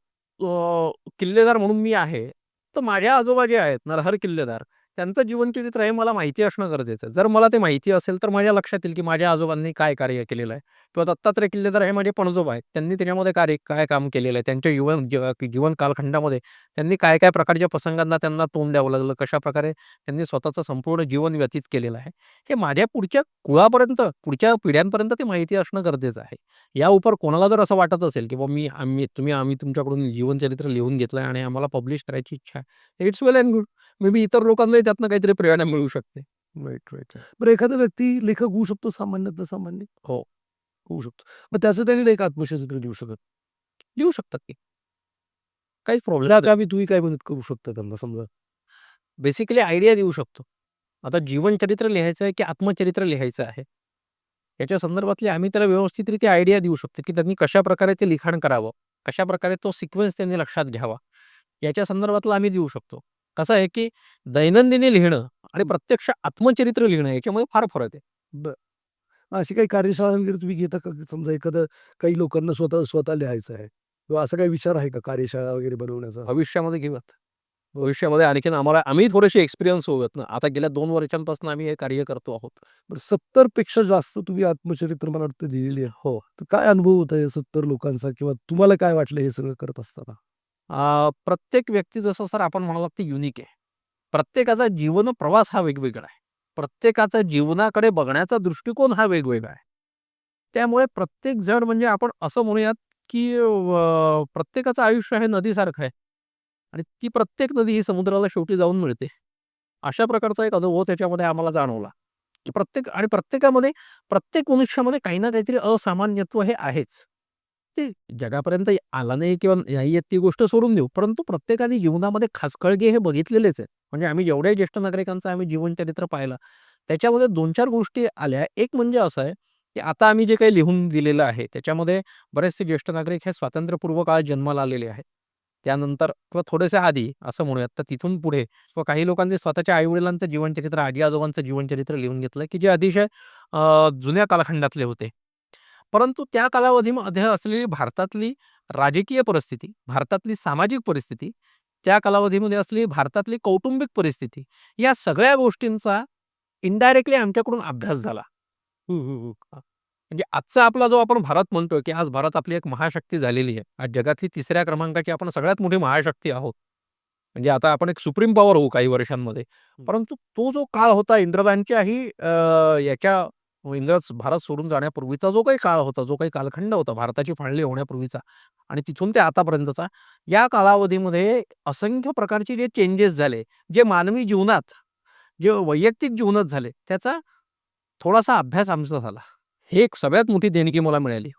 किल्लेदार म्हणून मी आहे, तर माझ्या आजोबा जे आहेत नरहर किल्लेदार, त्यांचं जीवनचरित्र हे मला माहिती असणं गरजेचं आहे. जर मला ते माहिती असेल, तर माझ्या लक्षात येईल, की माझ्या आजोबांनी काय कार्य केलेलं आहे किंवा दत्तात्रय किल्लेदार हे माझे पणजोबा आहेत. त्यांनी त्याच्यामध्ये काय काम केलेलं आहे. त्यांच्या जीवन कालखंडामध्ये त्यांनी काय-काय प्रकारच्या प्रसंगांना त्यांना तोंड द्यावं लागलं, कशाप्रकारे त्यांनी स्वतःचं संपूर्ण जीवन व्यतीत केलेलं आहे. हे माझ्या पुढच्या कुळापर्यंत, पुढच्या पिढ्यांपर्यंत ते माहिती असणं गरजेचं आहे. या उपर कोणाला जर असं वाटत असेल, की बाबा आम्ही तुमच्याकडून जीवनचरित्र लिहून घेतलंय आणि आम्हाला पब्लिश करायची इच्छा आहे. It's well and good. Maybe इतर लोकांनाही त्यातनं काहीतरी प्रेरणा मिळू शकते. Right, right. बरं एखादा व्यक्ती लेखक होऊ शकतो सामान्यातला सामान्य? हो. होऊ शकतो. मग त्याचं त्याने नाही का आत्मचरित्र लिहू शकत? लिहू शकतात की. काहीच प्रॉब्लेम त्या नाही. कामी तुम्ही काय मदत करू शकता त्यांना समजा? बेसिकली आयडिया देऊ शकतो. आता जीवनचरित्र लिहायचं आहे की आत्मचरित्र लिहायचं आहे. याच्या संदर्भातली आम्ही त्याला व्यवस्थितरित्या आयडिया देऊ शकतो, की त्यांनी कशाप्रकारे ते लिखाण करावं, कशाप्रकारे तो सिक्वेन्स त्यांनी लक्षात घ्यावा. याच्या संदर्भातलं आम्ही देऊ शकतो. कसं आहे, की दैनंदिनी लिहिणं आणि प्रत्यक्ष आत्मचरित्र लिहिणं याच्यामध्ये फार फरक आहे. बरं. अशी काही कार्यशाळा वगैरे तुम्ही घेता का? की समजा एखादं काही लोकांना स्वतः स्वतः लिहायचं आहे किंवा असा काही विचार आहे का कार्यशाळा वगैरे बनवण्याचा? भविष्यामध्ये घेऊयात. भविष्यामध्ये आणखीन आम्ही थोडेसे एक्सपिरियन्स होऊयात ना. आता गेल्या 2 वर्षांपासून आम्ही हे कार्य करतो आहोत. बरं 70 पेक्षा जास्त तुम्ही आत्मचरित्र मला वाटतं लिहिलेली आहे. हो. तर काय अनुभव होता या 70 लोकांचा किंवा तुम्हाला काय वाटलं हे सगळं करत असताना? प्रत्येक व्यक्ती जसं सर आपण म्हणालात ते युनिक आहे. प्रत्येकाचा जीवन प्रवास हा वेगवेगळा आहे. प्रत्येकाचा जीवनाकडे बघण्याचा दृष्टिकोन हा वेगवेगळा आहे. त्यामुळे प्रत्येक जण म्हणजे आपण असं म्हणूयात, की प्रत्येकाचं आयुष्य हे नदीसारखं आहे आणि ती प्रत्येक नदी ही समुद्राला शेवटी जाऊन मिळते. अशा प्रकारचा एक अनुभव त्याच्यामध्ये आम्हाला जाणवला, की प्रत्येकामध्ये प्रत्येक मनुष्यामध्ये काही ना काहीतरी असामान्यत्व हे आहेच. ते जगापर्यंत आला नाही किंवा नाही येत ती गोष्ट सोडून देऊ. परंतु प्रत्येकाने जीवनामध्ये खाचखळगे हे बघितलेलेच आहेत. म्हणजे आम्ही जेवढ्या ज्येष्ठ नागरिकांचं आम्ही जीवनचरित्र पाहिलं, त्याच्यामध्ये 2-4 गोष्टी आल्या. एक म्हणजे असं आहे, की आता आम्ही जे काही लिहून दिलेलं आहे, त्याच्यामध्ये बरेचसे ज्येष्ठ नागरिक हे स्वातंत्र्यपूर्व काळात जन्माला आलेले आहेत. त्यानंतर किंवा थोडेसे आधी असं म्हणूयात, तर तिथून पुढे किंवा काही लोकांनी स्वतःच्या आई-वडिलांचं जीवनचरित्र, आजी-आजोबांचं जीवनचरित्र लिहून घेतलं, की जे अतिशय जुन्या कालखंडातले होते. परंतु त्या कालावधीमध्ये असलेली भारतातली राजकीय परिस्थिती, भारतातली सामाजिक परिस्थिती, त्या कालावधीमध्ये असलेली भारतातली कौटुंबिक परिस्थिती, या सगळ्या गोष्टींचा इनडायरेक्टली आमच्याकडून अभ्यास झाला. हं, हं, हं. म्हणजे आजचा आपला जो आपण भारत म्हणतोय, की आज भारत आपली एक महाशक्ती झालेली आहे. आज जगातली 3ऱ्या क्रमांकाची आपण सगळ्यात मोठी महाशक्ती आहोत. म्हणजे आता आपण एक सुप्रीम पॉवर होऊ काही वर्षांमध्ये. परंतु तो जो काळ होता इंग्रजांच्याही याच्या इंग्रज भारत सोडून जाण्यापूर्वीचा जो काही काळ होता, जो काही कालखंड होता भारताची फाळणी होण्यापूर्वीचा आणि तिथून ते आतापर्यंतचा, या कालावधीमध्ये असंख्य प्रकारचे जे चेंजेस झाले, जे मानवी जीवनात, जे वैयक्तिक जीवनात झाले, त्याचा थोडासा अभ्यास आमचा झाला. ही एक सगळ्यात मोठी देणगी मला मिळाली.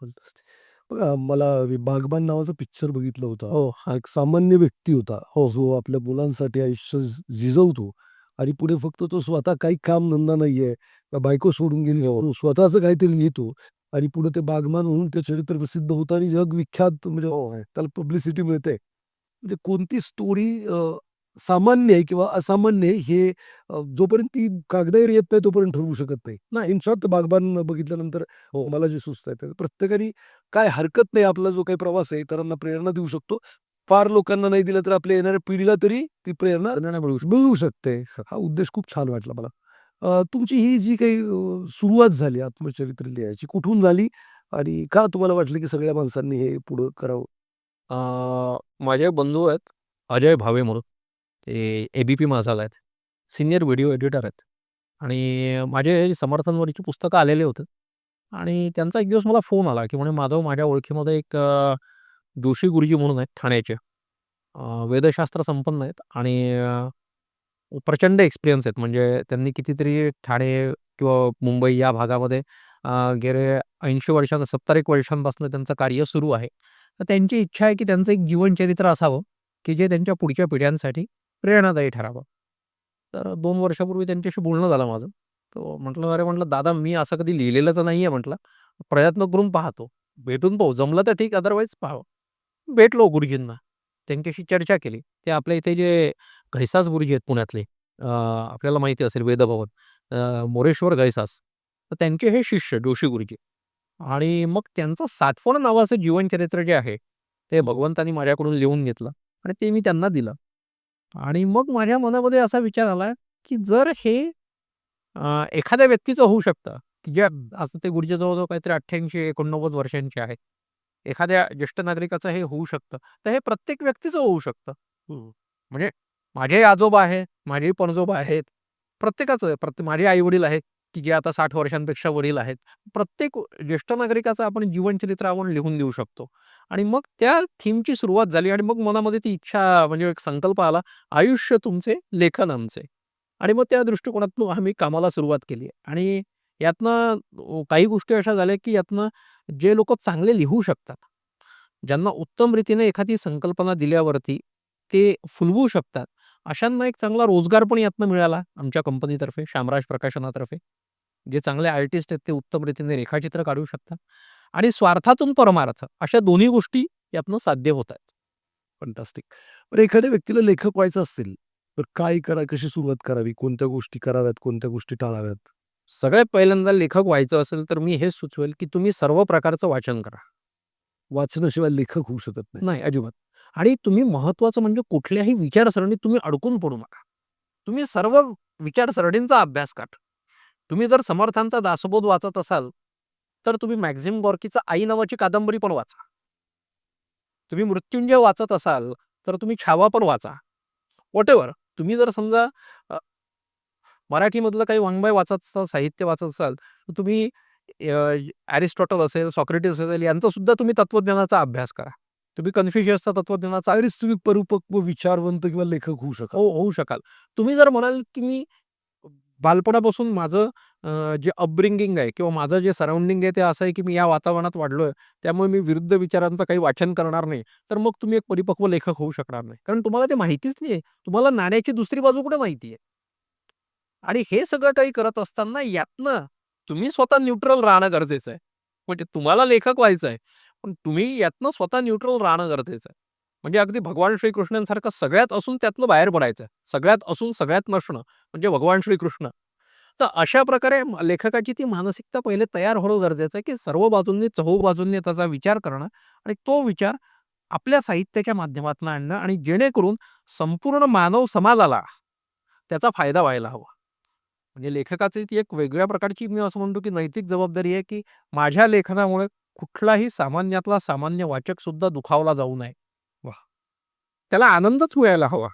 बघा मला बागबान नावाचा पिक्चर बघितला होता. हो, हा एक सामान्य व्यक्ती होता, हो, जो आपल्या मुलांसाठी आयुष्य झिजवतो आणि पुढे फक्त तो स्वतः काही कामधंदा नाहीये, का बायको सोडून गेली हो. तो स्वतःचं काहीतरी लिहितो आणि पुढे ते बागबान म्हणून ते चरित्र प्रसिद्ध होतं आणि जगविख्यात म्हणजे त्याला पब्लिसिटी मिळते. म्हणजे कोणती स्टोरी सामान्य आहे किंवा असामान्य आहे हे जोपर्यंत ती कागदावर येत नाही तोपर्यंत ठरवू शकत नाही. ना इन शॉर्ट बागबान बघितल्यानंतर हो. मला जे सुचतंय प्रत्येकाने काय हरकत नाही आपला जो काही प्रवास आहे इतरांना प्रेरणा देऊ शकतो. फार लोकांना नाही दिलं तर आपल्या येणाऱ्या पिढीला तरी ती प्रेरणा प्रेरणा मिळू शकते. मिळू शकते. हा उद्देश खूप छान वाटला मला. तुमची ही जी काही सुरुवात झाली आत्मचरित्र लिहायची कुठून झाली आणि का तुम्हाला वाटलं की सगळ्या माणसांनी हे पुढं करावं? माझे बंधू आहेत, अजय भावे म्हणून. ते ए-बी-पी माझाला आहेत. सीनियर व्हिडिओ एडिटर आहेत आणि माझे समर्थांवरची पुस्तकं आलेले होते आणि त्यांचा एक दिवस मला फोन आला, की म्हणे माधव माझ्या ओळखीमध्ये एक जोशी गुरुजी म्हणून आहेत ठाण्याचे. वेदशास्त्र संपन्न आहेत आणि प्रचंड एक्सपिरियन्स आहेत. म्हणजे त्यांनी कितीतरी ठाणे किंवा मुंबई या भागामध्ये गेले 80 वर्षांना 70 वर्षांपासून त्यांचं कार्य सुरू आहे. तर त्यांची इच्छा आहे, की त्यांचं एक जीवनचरित्र असावं, की जे त्यांच्या पुढच्या पिढ्यांसाठी प्रेरणादायी ठरावं. तर 2 वर्षापूर्वी त्यांच्याशी बोलणं झालं माझं. तर म्हटलं, "अरे," म्हटलं, "दादा मी असं कधी लिहिलेलं तर नाहीये," म्हटलं. "प्रयत्न करून पाहतो. भेटून पाहू. जमलं तर ठीक, अदरवाईज पाहावं." भेटलो गुरुजींना. त्यांच्याशी चर्चा केली. ते आपल्या इथे जे घैसास गुरुजी आहेत पुण्यातले, आपल्याला माहिती असेल वेदभवन, मोरेश्वर घैसास. तर त्यांचे हे शिष्य जोशी गुरुजी आणि मग त्यांचं सातवण नावाचं जीवनचरित्र जे आहे, ते भगवंतांनी माझ्याकडून लिहून घेतलं आणि ते मी त्यांना दिलं. आणि मग माझ्या मनामध्ये असा विचार आला, की जर हे एखाद्या व्यक्तीचं होऊ शकतं, की जे असं ते गुरुजी जवळ-जवळ काहीतरी 88-89 वर्षांचे आहेत. एखाद्या ज्येष्ठ नागरिकाचं हे होऊ शकतं, तर हे प्रत्येक व्यक्तीचं होऊ शकतं. म्हणजे माझे आजोबा आहेत, माझे पणजोबा आहेत. प्रत्येकाचं माझे आई-वडील आहेत, की जे आता 60 वर्षांपेक्षा वरील आहेत. प्रत्येक ज्येष्ठ नागरिकाचं आपण जीवनचरित्र आपण लिहून देऊ शकतो. आणि मग त्या थीमची सुरुवात झाली आणि मग मनामध्ये ती इच्छा म्हणजे एक संकल्प आला, आयुष्य तुमचे, लेखन आमचे. आणि मग त्या दृष्टिकोनातून आम्ही कामाला सुरुवात केली आणि यातनं काही गोष्टी अशा झाल्या, की यातनं जे लोकं चांगले लिहू शकतात, ज्यांना उत्तम रीतीने एखादी संकल्पना दिल्यावरती ते फुलवू शकतात, अशांना एक चांगला रोजगार पण यातनं मिळाला आमच्या कंपनीतर्फे, शामराज प्रकाशनातर्फे. जे चांगले आर्टिस्ट आहेत ते उत्तम रीतीने रेखाचित्र काढू शकतात आणि स्वार्थातून परमार्थ अशा दोन्ही गोष्टी यातनं साध्य होत आहेत. फंटास्टिक. बरं एखाद्या व्यक्तीला लेखक व्हायचं असेल, तर काय कशी सुरुवात करावी? कोणत्या गोष्टी कराव्यात? कोणत्या गोष्टी टाळाव्यात? सगळ्यात पहिल्यांदा लेखक व्हायचं असेल तर मी हेच सुचवेल, की तुम्ही सर्व प्रकारचं वाचन करा. वाचनाशिवाय लेखक होऊ शकत नाही. नाही, अजिबात. आणि तुम्ही महत्त्वाचं म्हणजे कुठल्याही विचारसरणीत तुम्ही अडकून पडू नका. तुम्ही सर्व विचारसरणींचा अभ्यास करा. तुम्ही जर समर्थांचा दासबोध वाचत असाल, तर तुम्ही मॅक्झिम गॉर्कीचा आई नावाची कादंबरी पण वाचा. तुम्ही मृत्युंजय वाचत असाल, तर तुम्ही छावा पण वाचा. व्हॉटएव्हर. तुम्ही जर समजा मराठीमधलं काही वाङ्मय वाचत असाल, साहित्य वाचत असाल, तर तुम्ही अरिस्टॉटल असेल, सॉक्रेटिस असेल यांचा सुद्धा तुम्ही तत्त्वज्ञानाचा अभ्यास करा. तुम्ही कन्फ्युशियसचा तत्त्वज्ञानाचा त्यावेळेस तुम्ही परिपक्व, विचारवंत किंवा लेखक होऊ शकाल. होऊ शकाल. तुम्ही जर म्हणाल, की मी बालपणापासून माझं जे अपब्रिंगिंग आहे किंवा माझं जे सराउंडिंग आहे ते असं आहे, की मी या वातावरणात वाढलोय, त्यामुळे मी विरुद्ध विचारांचं काही वाचन करणार नाही, तर मग तुम्ही एक परिपक्व लेखक होऊ शकणार नाही. कारण तुम्हाला ते माहितीच नाहीये. तुम्हाला नाण्याची दुसरी बाजू कुठे माहिती आहे. आणि हे सगळं काही करत असताना यातनं तुम्ही स्वतः न्यूट्रल राहणं गरजेचं आहे. म्हणजे तुम्हाला लेखक व्हायचं आहे, पण तुम्ही यातनं स्वतः न्यूट्रल राहणं गरजेचं आहे. म्हणजे अगदी भगवान श्रीकृष्णांसारखं सगळ्यात असून त्यातनं बाहेर पडायचं. सगळ्यात असून सगळ्यात नसणं म्हणजे भगवान श्रीकृष्ण. तर अशा प्रकारे लेखकाची ती मानसिकता पहिले तयार होणं गरजेचं आहे, की सर्व बाजूंनी चहूबाजूंनी त्याचा विचार करणं आणि तो विचार आपल्या साहित्याच्या माध्यमातून आणणं आणि जेणेकरून संपूर्ण मानव समाजाला त्याचा फायदा व्हायला हवा. म्हणजे लेखकाची ती एक वेगळ्या प्रकारची मी असं म्हणतो, की नैतिक जबाबदारी आहे, की माझ्या लेखनामुळे कुठलाही सामान्यातला सामान्य वाचक सुद्धा दुखावला जाऊ नये. वाह! त्याला आनंदच मिळायला हवा.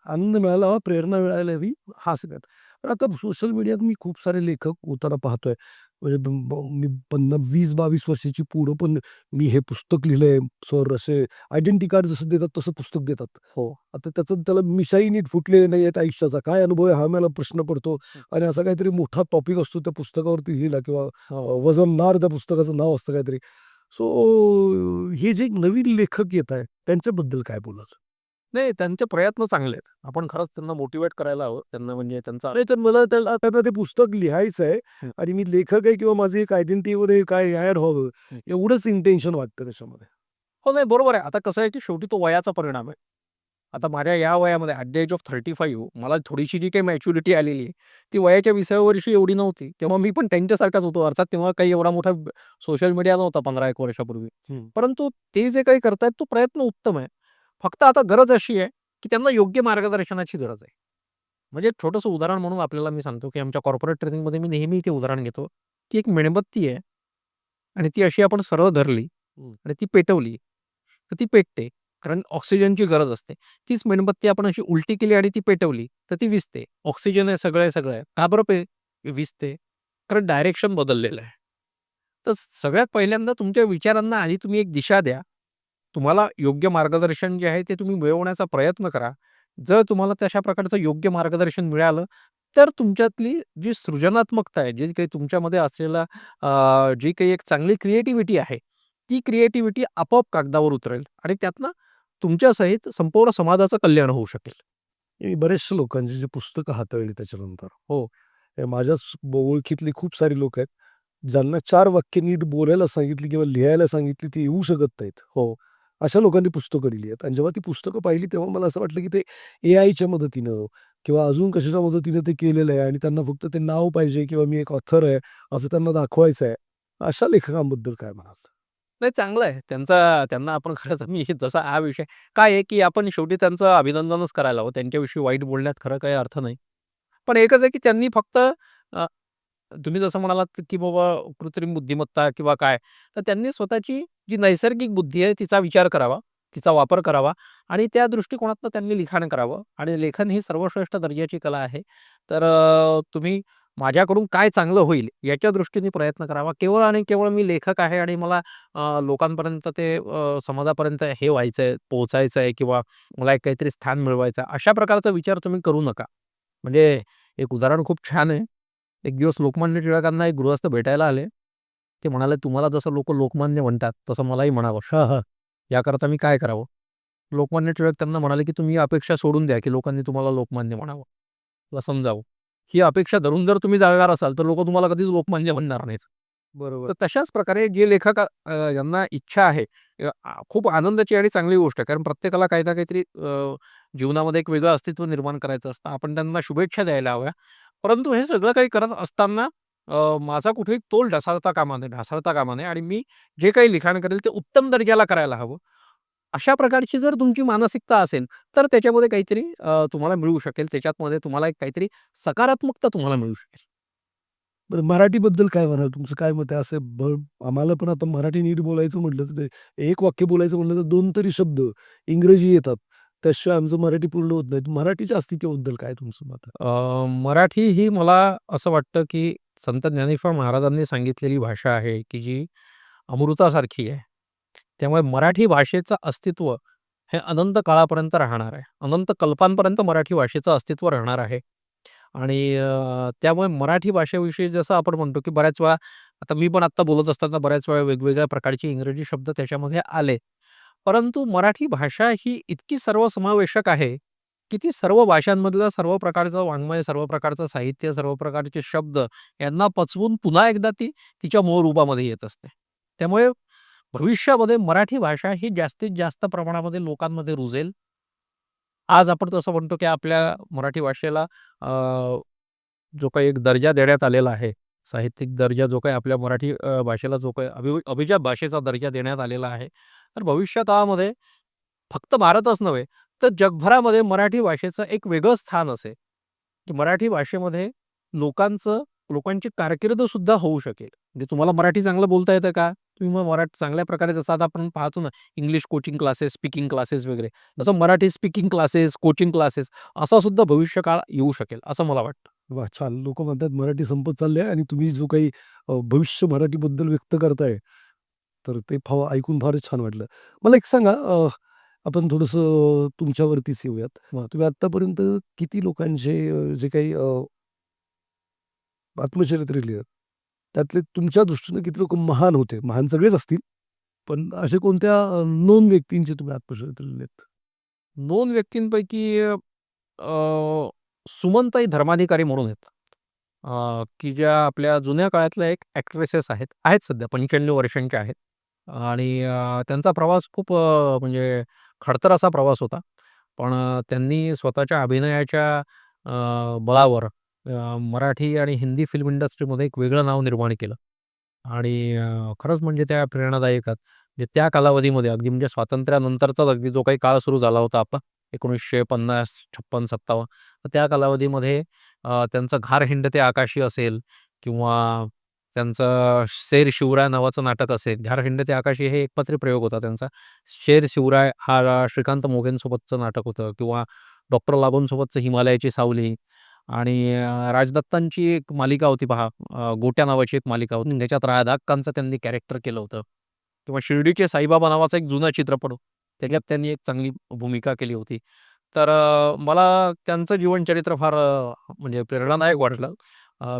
आनंद मिळायला हवा, प्रेरणा मिळायला हवी, हा सगळ्यात. पण आता सोशल मीडियात मी खूप सारे लेखक होताना पाहतोय. म्हणजे मी 20-22 वर्षाची पोरं पण मी हे पुस्तक लिहिलंय सर, असे आयडेंटिटी कार्ड जसं देतात तसं पुस्तक देतात. हो. आता त्याला मिशाई नीट फुटलेले नाही आहेत आयुष्याचा. काय अनुभव आहे हा मला प्रश्न पडतो. आणि असा काहीतरी मोठा टॉपिक असतो त्या पुस्तकावरती लिहिला किंवा हो. वजनदार त्या पुस्तकाचं नाव असतं काहीतरी. सो हे जे नवीन लेखक येत आहे त्यांच्याबद्दल काय बोलाल? नाही, त्यांचे प्रयत्न चांगले आहेत. आपण खरंच त्यांना मोटिव्हेट करायला हवं. त्यांना म्हणजे त्यांचा नाही तर मला त्याला त्यांना ते पुस्तक लिहायचं आहे हं. आणि मी लेखक आहे किंवा माझी एक आयडेंटिटीमध्ये काय ॲड व्हावं, हं. एवढंच इंटेन्शन वाटतं त्याच्यामध्ये. हो, नाही बरोबर आहे. आता कसं आहे, की शेवटी तो वयाचा परिणाम आहे. आता माझ्या या वयामध्ये ॲट द एज ऑफ 35 मला थोडीशी जी काही मॅच्युरिटी आलेली आहे, ती वयाच्या 20व्या वर्षी एवढी नव्हती. तेव्हा मी पण त्यांच्यासारखाच होतो. अर्थात तेव्हा काही एवढा मोठा सोशल मीडिया नव्हता 15-1 वर्षापूर्वी. हं. परंतु ते जे काही करतायत तो प्रयत्न उत्तम आहे. फक्त आता गरज अशी आहे, की त्यांना योग्य मार्गदर्शनाची गरज आहे. म्हणजे एक छोटंसं उदाहरण म्हणून आपल्याला मी सांगतो, की आमच्या कॉर्पोरेट ट्रेनिंगमध्ये मी नेहमी ते उदाहरण घेतो, की एक मेणबत्ती आहे आणि ती अशी आपण सरळ धरली हं. आणि ती पेटवली, तर ती पेटते. कारण ऑक्सिजनची गरज असते. तीच मेणबत्ती आपण अशी उलटी केली आणि ती पेटवली, तर ती विझते. ऑक्सिजन आहे, सगळं आहे, सगळं आहे. का बरं विझते? कारण डायरेक्शन बदललेलं आहे. तर सगळ्यात पहिल्यांदा तुमच्या विचारांना आधी तुम्ही एक दिशा द्या. तुम्हाला योग्य मार्गदर्शन जे आहे ते तुम्ही मिळवण्याचा प्रयत्न करा. जर तुम्हाला तशा प्रकारचं योग्य मार्गदर्शन मिळालं, तर तुमच्यातली जी सृजनात्मकता आहे, जी काही तुमच्यामध्ये असलेला जी काही एक चांगली क्रिएटिव्हिटी आहे, ती क्रिएटिव्हिटी आपोआप कागदावर उतरेल आणि त्यातनं तुमच्यासहित संपूर्ण समाजाचं कल्याण होऊ शकेल. मी बरेचशा लोकांची जी पुस्तकं हाताळली त्याच्यानंतर. हो. माझ्याच ओळखीतली खूप सारी लोक आहेत, ज्यांना 4 वाक्य नीट बोलायला सांगितली किंवा लिहायला सांगितली ते येऊ शकत नाहीत. हो. अशा लोकांनी पुस्तकं लिहिली आहेत आणि जेव्हा ती पुस्तकं पाहिली तेव्हा मला असं वाटलं, की ते एआयच्या मदतीनं किंवा अजून कशाच्या मदतीनं ते केलेलं आहे आणि त्यांना फक्त ते नाव पाहिजे किंवा मी एक ऑथर आहे असं त्यांना दाखवायचं आहे. अशा लेखकांबद्दल काय म्हणाल? नाही चांगलं आहे. त्यांना आपण खरं तर मी जसा हा विषय काय आहे, की आपण शेवटी त्यांचं अभिनंदनच करायला हवं. त्यांच्याविषयी वाईट बोलण्यात खरं काही अर्थ नाही. पण एकच आहे, की त्यांनी फक्त तुम्ही जसं म्हणालात, की बाबा कृत्रिम बुद्धिमत्ता किंवा काय, तर त्यांनी स्वतःची जी नैसर्गिक बुद्धी आहे तिचा विचार करावा, तिचा वापर करावा आणि त्या दृष्टिकोनातनं त्यांनी लिखाण करावं आणि लेखन ही सर्वश्रेष्ठ दर्जाची कला आहे. तर तुम्ही माझ्याकडून काय चांगलं होईल याच्या दृष्टीने प्रयत्न करावा. केवळ आणि केवळ मी लेखक आहे आणि मला लोकांपर्यंत ते समाजापर्यंत हे व्हायचंय, पोहोचायचं आहे किंवा मला एक काहीतरी स्थान मिळवायचं आहे, अशा प्रकारचा विचार तुम्ही करू नका. म्हणजे एक उदाहरण खूप छान आहे. एक दिवस लोकमान्य टिळकांना एक गृहस्थ भेटायला आले. ते म्हणाले, "तुम्हाला जसं लोकं लोकमान्य म्हणतात, तसं मलाही म्हणावं. हां, हां. याकरता मी काय करावं?" लोकमान्य टिळक त्यांना म्हणाले, की "तुम्ही ही अपेक्षा सोडून द्या, की लोकांनी तुम्हाला लोकमान्य म्हणावं किंवा समजावं. ही अपेक्षा धरून जर तुम्ही जगणार असाल, तर लोकं तुम्हाला कधीच लोकमान्य म्हणणार नाहीत." बरोबर. तर तशाच प्रकारे जे लेखक यांना इच्छा आहे, खूप आनंदाची आणि चांगली गोष्ट आहे. कारण प्रत्येकाला काही ना काहीतरी जीवनामध्ये एक वेगळं अस्तित्व निर्माण करायचं असतं. आपण त्यांना शुभेच्छा द्यायला हव्या. परंतु हे सगळं काही करत असताना माझा कुठेही तोल ढासळता कामा नये आणि मी जे काही लिखाण करेल ते उत्तम दर्जाला करायला हवं. अशा प्रकारची जर तुमची मानसिकता असेल, तर त्याच्यामध्ये काहीतरी तुम्हाला मिळू शकेल. त्याच्यामध्ये तुम्हाला एक काहीतरी सकारात्मकता तुम्हाला मिळू शकेल. बरं मराठीबद्दल काय म्हणाल? तुमचं काय मत आहे? असं आम्हाला पण आता मराठी नीट बोलायचं म्हटलं तर ते एक वाक्य बोलायचं म्हटलं तर 2 तरी शब्द इंग्रजी येतात. त्याशिवाय आमचं मराठी पूर्ण होत नाही. मराठीच्या अस्तित्वाबद्दल काय तुमचं मत आहे? मराठी ही मला असं वाटतं, की संत ज्ञानेश्वर महाराजांनी सांगितलेली भाषा आहे, की जी अमृतासारखी आहे. त्यामुळे मराठी भाषेचं अस्तित्व हे अनंत काळापर्यंत राहणार आहे. अनंत कल्पांपर्यंत मराठी भाषेचं अस्तित्व राहणार आहे. आणि त्यामुळे मराठी भाषेविषयी जसं आपण म्हणतो, की बऱ्याच वेळा आता मी पण आत्ता बोलत असताना बऱ्याच वेळा वेगवेगळ्या प्रकारचे इंग्रजी शब्द त्याच्यामध्ये आले. परंतु मराठी भाषा ही इतकी सर्वसमावेशक आहे, की ती सर्व भाषांमधलं सर्व प्रकारचं वाङ्मय, सर्व प्रकारचं साहित्य, सर्व प्रकारचे शब्द यांना पचवून पुन्हा एकदा ती तिच्या मूळ रूपामध्ये येत असते. त्यामुळे भविष्यामध्ये मराठी भाषा ही जास्तीत जास्त प्रमाणामध्ये लोकांमध्ये रुजेल. आज आपण तसं म्हणतो, की आपल्या मराठी भाषेला जो काही एक दर्जा देण्यात आलेला आहे, साहित्यिक दर्जा जो काही आपल्या मराठी भाषेला जो काही अभिजात भाषेचा दर्जा देण्यात आलेला आहे. तर भविष्य काळामध्ये फक्त भारतच नव्हे, तर जगभरामध्ये मराठी भाषेचं एक वेगळं स्थान असेल, की मराठी भाषेमध्ये लोकांची कारकीर्द सुद्धा होऊ शकेल. म्हणजे तुम्हाला मराठी चांगलं बोलता येतं का? तुम्ही मग मराठी चांगल्या प्रकारे जसं आता आपण पाहतो ना, English coaching classes, speaking classes वगैरे, तसं Marathi speaking classes, coaching classes असा सुद्धा भविष्यकाळ येऊ शकेल, असं मला वाटतं. वाह! छान. लोकं म्हणतात मराठी संपत चालली आहे आणि तुम्ही जो काही भविष्य मराठीबद्दल व्यक्त करताय, तर ते ऐकून फारच छान वाटलं. मला एक सांगा आपण थोडंसं तुमच्यावरतीच येऊयात. तुम्ही आत्तापर्यंत किती लोकांचे जे काही आत्मचरित्र लिहिलं, त्यातले तुमच्या दृष्टीनं किती लोकं महान होते? महान सगळेच असतील, पण असे कोणत्या नोन व्यक्तींचे तुम्ही आत्मचरित्र लिहिलेत? 2 व्यक्तींपैकी सुमनताई धर्माधिकारी म्हणून आहेत. की ज्या आपल्या जुन्या काळातल्या एक ॲक्ट्रेसेस आहेत. आहेत सध्या 95 वर्षांच्या आहेत. आणि त्यांचा प्रवास खूप म्हणजे खडतर असा प्रवास होता. पण त्यांनी स्वतःच्या अभिनयाच्या बळावर मराठी आणि हिंदी फिल्म इंडस्ट्रीमध्ये एक वेगळं नाव निर्माण केलं. आणि खरंच म्हणजे त्या प्रेरणादायक आहेत. म्हणजे त्या कालावधीमध्ये अगदी म्हणजे स्वातंत्र्यानंतरचाच अगदी जो काही काळ सुरू झाला होता आपला 1950, 56, 57 तर त्या कालावधीमध्ये त्यांचं घार हिंडते आकाशी असेल किंवा त्यांचं शेर शिवराय नावाचं नाटक असेल. घार हिंडते आकाशी हे एकपात्री प्रयोग होता त्यांचा. शेर शिवराय हा श्रीकांत मोघेंसोबतचं नाटक होतं किंवा डॉक्टर लागूंसोबतचं हिमालयाची सावली आणि राजदत्तांची एक मालिका होती पहा, गोट्या नावाची एक मालिका होती. त्याच्यात राधाक्कांचं त्यांनी कॅरेक्टर केलं होतं किंवा शिर्डीचे साईबाबा नावाचा एक जुना चित्रपट त्याच्यात त्यांनी एक चांगली भूमिका केली होती. तर मला त्यांचं जीवनचरित्र फार म्हणजे प्रेरणादायक वाटलं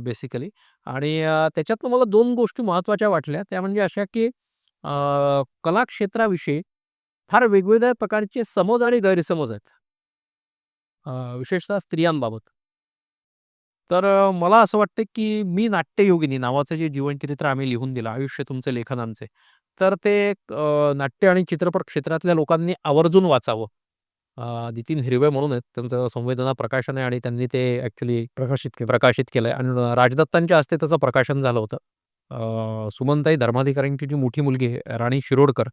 बेसिकली. आणि त्याच्यातनं मला 2 गोष्टी महत्त्वाच्या वाटल्या. त्या म्हणजे अशा की कलाक्षेत्राविषयी फार वेगवेगळ्या प्रकारचे समज आणि गैरसमज आहेत. विशेषतः स्त्रियांबाबत. तर मला असं वाटतं की मी नाट्ययोगिनी नावाचं जे जीवनचरित्र आम्ही लिहून दिलं, आयुष्य तुमचे लेखन आमचे. तर ते नाट्य आणि चित्रपट क्षेत्रातल्या लोकांनी आवर्जून वाचावं. नितीन हिरवे म्हणून आहेत. त्यांचं संवेदना प्रकाशन आहे आणि त्यांनी ते ॲक्चुअली प्रकाशित केलंय आणि राजदत्तांच्या हस्ते त्याचं प्रकाशन झालं होतं. सुमनताई धर्माधिकाऱ्यांची जी मोठी मुलगी आहे, राणी शिरोडकर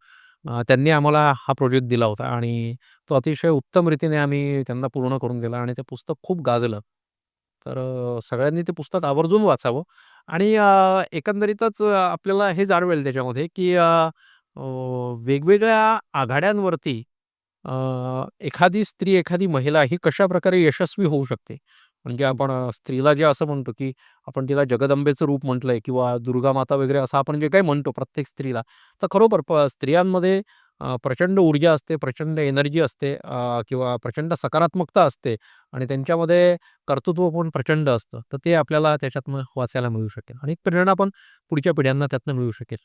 त्यांनी आम्हाला हा प्रोजेक्ट दिला होता आणि तो अतिशय उत्तम रीतीने आम्ही त्यांना पूर्ण करून दिला आणि ते पुस्तक खूप गाजलं. तर सगळ्यांनी ते पुस्तक आवर्जून वाचावं आणि एकंदरीतच आपल्याला हे जाणवेल त्याच्यामध्ये, की अ, वेगवेगळ्या आघाड्यांवरती एखादी स्त्री, एखादी महिला ही कशाप्रकारे यशस्वी होऊ शकते. म्हणजे आपण स्त्रीला जे असं म्हणतो, की आपण तिला जगदंबेचं रूप म्हटलंय किंवा दुर्गा माता वगैरे असं आपण जे काही म्हणतो प्रत्येक स्त्रीला. तर खरोखर स्त्रियांमध्ये प्रचंड ऊर्जा असते, प्रचंड एनर्जी असते, किंवा प्रचंड सकारात्मकता असते आणि त्यांच्यामध्ये कर्तृत्व पण प्रचंड असतं. तर ते आपल्याला त्याच्यातनं वाचायला मिळू शकेल आणि प्रेरणा पण पुढच्या पिढ्यांना त्यातनं मिळू शकेल.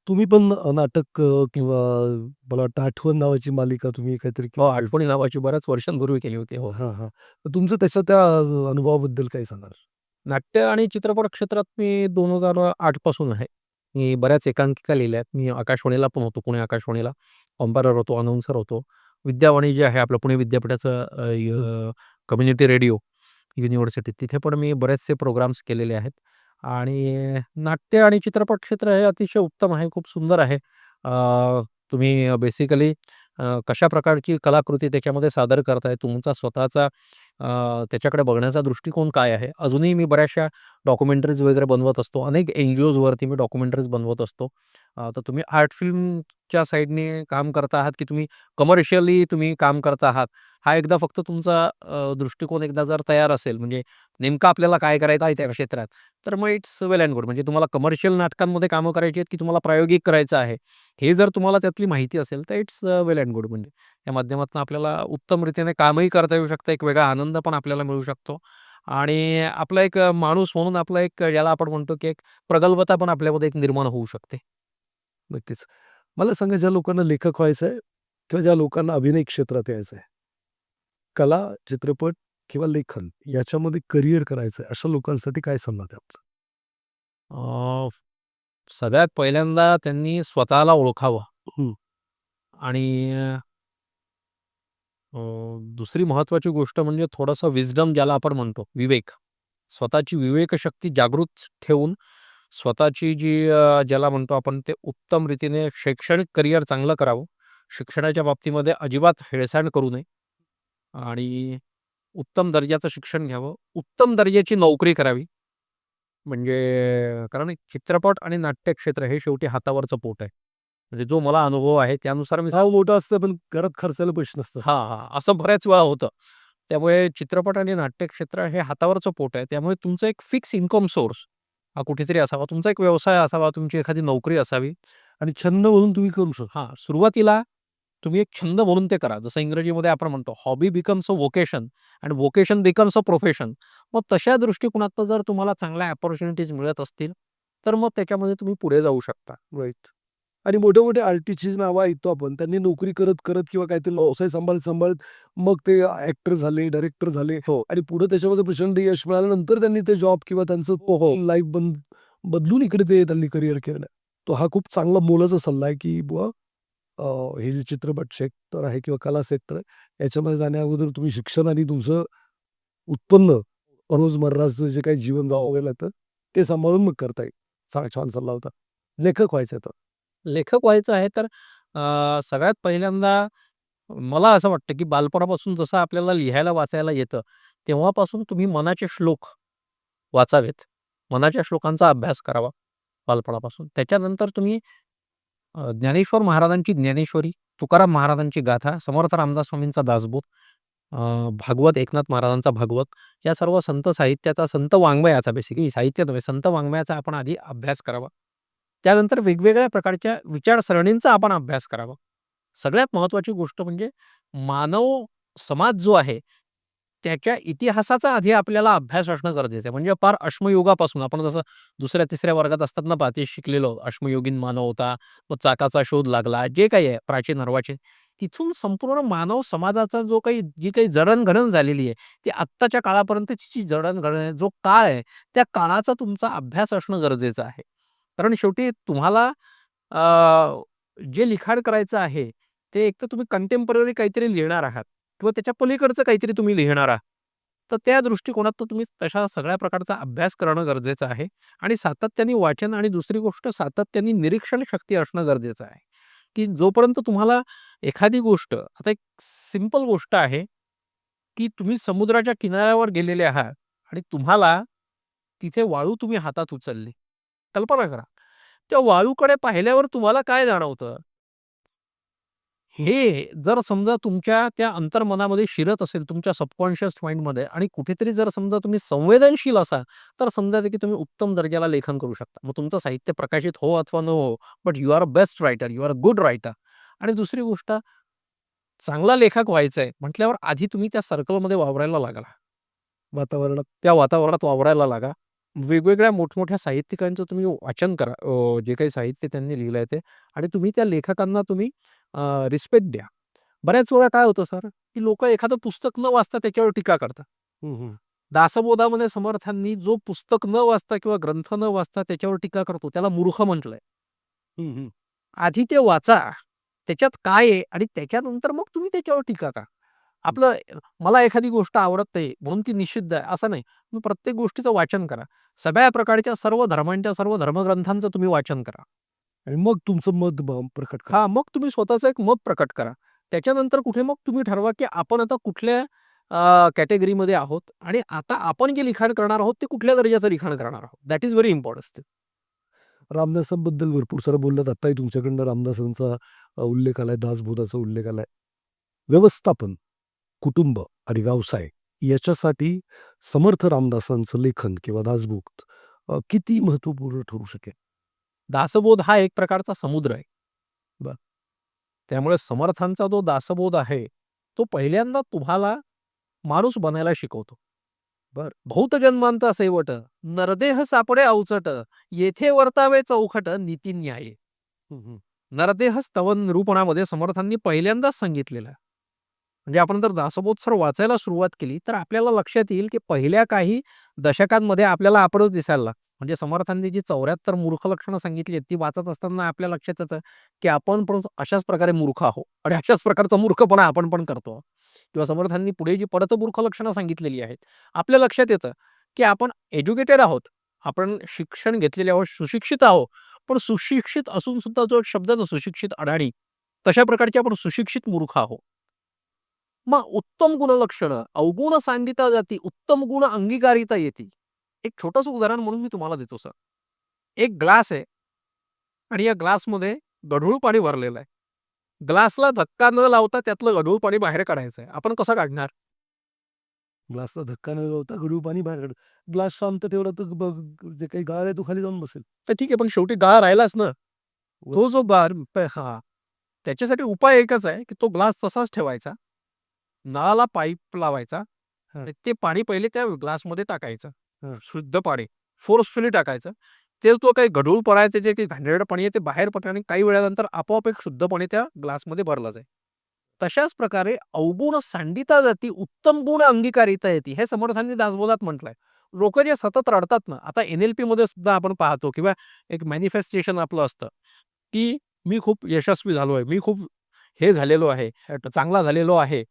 तुम्ही पण नाटक किंवा मला वाटतं आठवण नावाची मालिका तुम्ही काहीतरी हो, केली. आठवणी नावाची बऱ्याच वर्षांपूर्वी केली होती. हो. हां, हां. तर तुमचं त्या अनुभवाबद्दल काय सांगाल? नाट्य आणि चित्रपट क्षेत्रात मी 2008 पासून आहे. मी बऱ्याच एकांकिका लिहिल्या आहेत. मी आकाशवाणीला पण होतो, पुणे आकाशवाणीला कॉम्पायरर होतो, अनाउन्सर होतो. विद्यावाणी जे आहे आपलं पुणे विद्यापीठाचं हं. कम्युनिटी रेडिओ युनिव्हर्सिटी तिथे पण मी बरेचसे प्रोग्राम्स केलेले आहेत आणि नाट्य आणि चित्रपट क्षेत्र हे अतिशय उत्तम आहे, खूप सुंदर आहे. तुम्ही बेसिकली कशा प्रकारची कलाकृती त्याच्यामध्ये सादर करताय, तुमचा स्वतःचा त्याच्याकडे बघण्याचा दृष्टिकोन काय आहे? अजूनही मी बऱ्याचशा डॉक्युमेंटरीज वगैरे बनवत असतो. अनेक एन-जी-ओजवरती मी डॉक्युमेंटरीज बनवत असतो. तर तुम्ही आर्ट फिल्मच्या साइडने काम करता आहात, की तुम्ही कमर्शियली तुम्ही काम करता आहात, हा एकदा फक्त तुमचा दृष्टिकोन एकदा जर तयार असेल, म्हणजे नेमकं आपल्याला काय करायचं आहे त्या क्षेत्रात, तर मग इट्स वेल एंड गुड. म्हणजे तुम्हाला कमर्शियल नाटकांमध्ये कामं करायची आहेत, की तुम्हाला प्रायोगिक करायचं आहे, हे जर तुम्हाला त्यातली माहिती असेल, तर इट्स वेल एंड गुड. म्हणजे या माध्यमातून आपल्याला उत्तम रीतीने कामही करता येऊ शकतं, एक वेगळा आनंद पण आपल्याला मिळू शकतो आणि आपला एक माणूस म्हणून आपला एक ज्याला आपण म्हणतो, की एक प्रगल्भता पण आपल्यामध्ये एक निर्माण होऊ शकते. नक्कीच. मला सांगा ज्या लोकांना लेखक व्हायचं आहे किंवा ज्या लोकांना अभिनय क्षेत्रात यायचं आहे, कला, चित्रपट किंवा लेखन याच्यामध्ये करियर करायचं आहे, अशा लोकांसाठी काय सल्ला द्याल? अ, सगळ्यात पहिल्यांदा त्यांनी स्वतःला ओळखावं हं. आणि अ, दुसरी महत्त्वाची गोष्ट म्हणजे थोडंसं विस्डम ज्याला आपण म्हणतो, विवेक. स्वतःची विवेकशक्ती जागृत ठेवून स्वतःची जी ज्याला म्हणतो आपण ते उत्तम रीतीने शैक्षणिक करिअर चांगलं करावं. शिक्षणाच्या बाबतीमध्ये अजिबात हेळसांड करू नये आणि उत्तम दर्जाचं शिक्षण घ्यावं. उत्तम दर्जाची नोकरी करावी. म्हणजे कारण चित्रपट आणि नाट्यक्षेत्र हे शेवटी हातावरचं पोट आहे. म्हणजे जो मला अनुभव आहे त्यानुसार मी नाव मोठं असतं पण घरात खर्चायला पैसे नसतात. हां, हां. असं बऱ्याच वेळा होतं. त्यामुळे चित्रपट आणि नाट्यक्षेत्र हे हातावरचं पोट आहे. त्यामुळे तुमचं एक फिक्स इन्कम सोर्स हा कुठेतरी असावा. तुमचा एक व्यवसाय असावा, तुमची एखादी नोकरी असावी. आणि छंद म्हणून तुम्ही करू शकता. हां, सुरुवातीला तुम्ही एक छंद म्हणून ते करा. जसं इंग्रजीमध्ये आपण म्हणतो, hobby becomes a vocation and vocation becomes a profession. मग तशा दृष्टिकोनातनं जर तुम्हाला चांगल्या अपॉर्च्युनिटीज मिळत असतील, तर मग त्याच्यामध्ये तुम्ही पुढे जाऊ शकता. राइट. आणि मोठे-मोठे आर्टिस्टची नावं ऐकतो आपण. त्यांनी नोकरी करत किंवा काहीतरी व्यवसाय सांभाळत मग ते ॲक्टर झाले, डायरेक्टर झाले हो, आणि पुढे त्याच्यामध्ये प्रचंड यश मिळाल्यानंतर त्यांनी ते जॉब किंवा त्यांचं हो, हो. लाईफ बदलून इकडे ते त्यांनी करियर केलं. तो हा खूप चांगला मोलाचा सल्ला आहे, की बुवा अ, हे जे चित्रपट सेक्टर आहे किंवा कला सेक्टर आहे, याच्यामध्ये जाण्याअगोदर तुम्ही शिक्षण आणि तुमचं उत्पन्न रोजमर्राचं जे काही जीवन हो. जगावं लागतं, ते सांभाळून मग करता येईल. छान सल्ला होता. लेखक व्हायचं तर. लेखक व्हायचं आहे तर सगळ्यात पहिल्यांदा मला असं वाटतं, की बालपणापासून जसं आपल्याला लिहायला, वाचायला येतं, तेव्हापासून तुम्ही मनाचे श्लोक वाचावेत. मनाच्या श्लोकांचा अभ्यास करावा बालपणापासून. त्याच्यानंतर तुम्ही ज्ञानेश्वर महाराजांची ज्ञानेश्वरी, तुकाराम महाराजांची गाथा, समर्थ रामदास स्वामींचा दासबोध, अ, भागवत, एकनाथ महाराजांचा भागवत, या सर्व संत साहित्याचा, संत वाङ्मयाचा बेसिकली साहित्य नव्हे, संत वाङ्मयाचा आपण आधी अभ्यास करावा. त्यानंतर वेगवेगळ्या प्रकारच्या विचारसरणींचा आपण अभ्यास करावा. सगळ्यात महत्त्वाची गोष्ट म्हणजे मानव समाज जो आहे, त्याच्या इतिहासाचा आधी आपल्याला अभ्यास असणं गरजेचं आहे. म्हणजे पार अश्मयुगापासून आपण जसं 2ऱ्या-3ऱ्या वर्गात असताना ते शिकलेलो. अश्मयुगीन मानव होता, मग चाकाचा शोध लागला, जे काही आहे प्राचीन अर्वाचीन. तिथून संपूर्ण मानव समाजाचा जी काही जडणघडण झालेली आहे, ती आत्ताच्या काळापर्यंतची जी जडणघडण आहे, जो काळ आहे, त्या काळाचा तुमचा अभ्यास असणं गरजेचं आहे. कारण शेवटी तुम्हाला जे लिखाण करायचं आहे, ते एकतर तुम्ही कंटेम्पररी काहीतरी लिहिणार आहात किंवा त्याच्या पलीकडचं काहीतरी तुम्ही लिहिणार आहात. तर त्या दृष्टिकोनातून तुम्ही तशा सगळ्या प्रकारचा अभ्यास करणं गरजेचं आहे आणि सातत्याने वाचन आणि दुसरी गोष्ट सातत्याने निरीक्षण शक्ती असणं गरजेचं आहे, की जोपर्यंत तुम्हाला एखादी गोष्ट आता एक सिंपल गोष्ट आहे, की तुम्ही समुद्राच्या किनाऱ्यावर गेलेले आहात आणि तुम्हाला तिथे वाळू तुम्ही हातात उचलली. कल्पना करा. त्या वाळूकडे पाहिल्यावर तुम्हाला काय जाणवतं? हे जर समजा तुमच्या त्या अंतर्मनामध्ये शिरत असेल, तुमच्या सबकॉन्शियस माइंडमध्ये आणि कुठेतरी जर समजा तुम्ही संवेदनशील असाल, तर समजायचं की तुम्ही उत्तम दर्जाला लेखन करू शकता. मग तुमचं साहित्य प्रकाशित हो अथवा न हो, but you are a best writer, you are a good writer. आणि दुसरी गोष्ट, चांगला लेखक व्हायचा आहे म्हटल्यावर आधी तुम्ही त्या सर्कलमध्ये वावरायला लागा. वातावरणात त्या वातावरणात वावरायला लागा. वेगवेगळ्या मोठमोठ्या साहित्यिकांचं तुम्ही वाचन करा. जे काही साहित्य त्यांनी लिहिलंय ते आणि तुम्ही त्या लेखकांना तुम्ही रिस्पेक्ट द्या. बऱ्याच वेळा काय होतं सर, की लोकं एखादं पुस्तक न वाचता त्याच्यावर टीका करतात. हं, हं. दासबोधामध्ये समर्थांनी जो पुस्तक न वाचता किंवा ग्रंथ न वाचता त्याच्यावर टीका करतो, त्याला मूर्ख म्हटलंय. हं, हं. आधी ते वाचा. त्याच्यात काय आहे आणि त्याच्यानंतर मग तुम्ही त्याच्यावर टीका करा. आपलं मला एखादी गोष्ट आवडत नाही म्हणून ती निषिद्ध आहे असं नाही. तुम्ही प्रत्येक गोष्टीचं वाचन करा. सगळ्या प्रकारच्या सर्व धर्मांच्या सर्व धर्मग्रंथांचं तुम्ही वाचन करा. आणि मग तुमचं मत प्रकट करा. हां, मग तुम्ही स्वतःचं एक मत प्रकट करा. त्याच्यानंतर कुठे मग तुम्ही ठरवा, की आपण आता कुठल्या कॅटेगरीमध्ये आहोत आणि आता आपण जे लिखाण करणार आहोत, ते कुठल्या दर्जाचं लिखाण करणार आहोत. That is very important. रामदासांबद्दल भरपूर सारं बोललात. आत्ताही तुमच्याकडनं रामदासांचा उल्लेख आलाय, दासबोधाचा उल्लेख आलाय. व्यवस्थापन, कुटुंब आणि व्यवसाय याच्यासाठी समर्थ रामदासांचं लेखन किंवा दासबोध किती महत्त्वपूर्ण ठरू शकेल? दासबोध हा एक प्रकारचा समुद्र आहे. बरं. त्यामुळे समर्थांचा जो दासबोध आहे, तो पहिल्यांदा तुम्हाला माणूस बनायला शिकवतो. बरं. बहुत जन्मांता सेवट, नरदेह सापडे अवचट, येथे वर्तावे चौखट नीती न्याय. हं, हं. नरदेह स्तवन निरूपणामध्ये समर्थांनी पहिल्यांदाच सांगितलेलं आहे. म्हणजे आपण जर दासबोध सर वाचायला सुरुवात केली, तर आपल्याला लक्षात येईल, की पहिल्या काही दशकांमध्ये आपल्याला आपणच दिसायला लागतो. म्हणजे समर्थांनी जी 74 मूर्ख लक्षणं सांगितली आहेत, ती वाचत असताना आपल्या लक्षात येतं, की आपण पण अशाच प्रकारे मूर्ख आहोत आणि अशाच प्रकारचा मूर्खपणा आपण पण करतो. किंवा समर्थांनी पुढे जी पडतमूर्ख लक्षणं सांगितलेली आहेत, आपल्या लक्षात येतं, की आपण एज्युकेटेड आहोत. आपण शिक्षण घेतलेले आहोत, सुशिक्षित आहोत. पण सुशिक्षित असून सुद्धा जो शब्द ना सुशिक्षित अडाणी, तशा प्रकारचे आपण सुशिक्षित मूर्ख आहोत. मग उत्तम गुणलक्षणं, अवगुण सांडिता जाती, उत्तम गुण अंगीकारिता येती. एक छोटंसं उदाहरण म्हणून मी तुम्हाला देतो सर. एक ग्लास आहे आणि या ग्लासमध्ये गढूळ पाणी भरलेलं आहे. ग्लासला धक्का न लावता त्यातलं गढूळ पाणी बाहेर काढायचं आहे. आपण कसं काढणार? ग्लासला धक्का न लावता गढूळ पाणी बाहेर काढ. ग्लास शांत ठेवला तर जे काही गाळ आहे तो खाली जाऊन बसेल. तर ठीक आहे, पण शेवटी गाळ राहिलाच ना. व तो जो हां, त्याच्यासाठी उपाय एकच आहे, की तो ग्लास तसाच ठेवायचा. नळाला पाईप लावायचा हां, आणि ते पाणी पहिले त्या ग्लासमध्ये टाकायचं. हां. शुद्ध पाणी फोर्सफुली टाकायचं. ते तो काही गढूळपणा आहे, ते जे काही घाणेरडं पाणी आहे ते बाहेर पडतं आणि काही वेळानंतर आपोआप एक शुद्ध पाणी त्या ग्लासमध्ये भरलं जाईल. तशाच प्रकारे अवगुण सांडिता जाती, उत्तम गुण अंगीकारिता येते. हे समर्थांनी दासबोधात म्हटलंय. लोकं जे सतत रडतात ना, आता NLPमध्ये सुद्धा आपण पाहतो किंवा एक मॅनिफेस्टेशन आपलं असतं, की मी खूप यशस्वी झालोय, मी खूप हे झालेलो आहे, चांगला झालेलो आहे.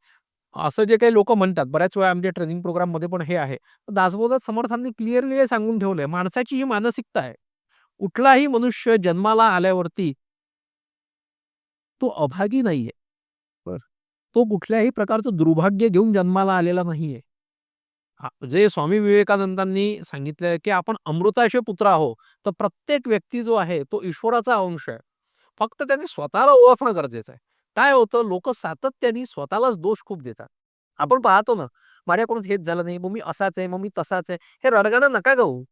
असं जे काही लोकं म्हणतात, बऱ्याच वेळा आमच्या ट्रेनिंग प्रोग्राममध्ये पण हे आहे. दासबोधात समर्थांनी क्लिअरली हे सांगून ठेवलंय, माणसाची ही मानसिकता आहे. कुठलाही मनुष्य जन्माला आल्यावरती तो अभागी नाहीये. बरं. तो कुठल्याही प्रकारचं दुर्भाग्य घेऊन जन्माला आलेला नाहीये. जे स्वामी विवेकानंदांनी सांगितलंय, की आपण अमृताचे पुत्र आहोत. तर प्रत्येक व्यक्ती जो आहे, तो ईश्वराचा अंश आहे. फक्त त्याने स्वतःला ओळखणं गरजेचं आहे. काय होतं, लोकं सातत्याने स्वतःलाच दोष खूप देतात. आपण पाहतो ना, माझ्याकडून हेच झालं नाही, मग मी असाच आहे, मग मी तसाच आहे. हे रडगाणं नका गाऊ.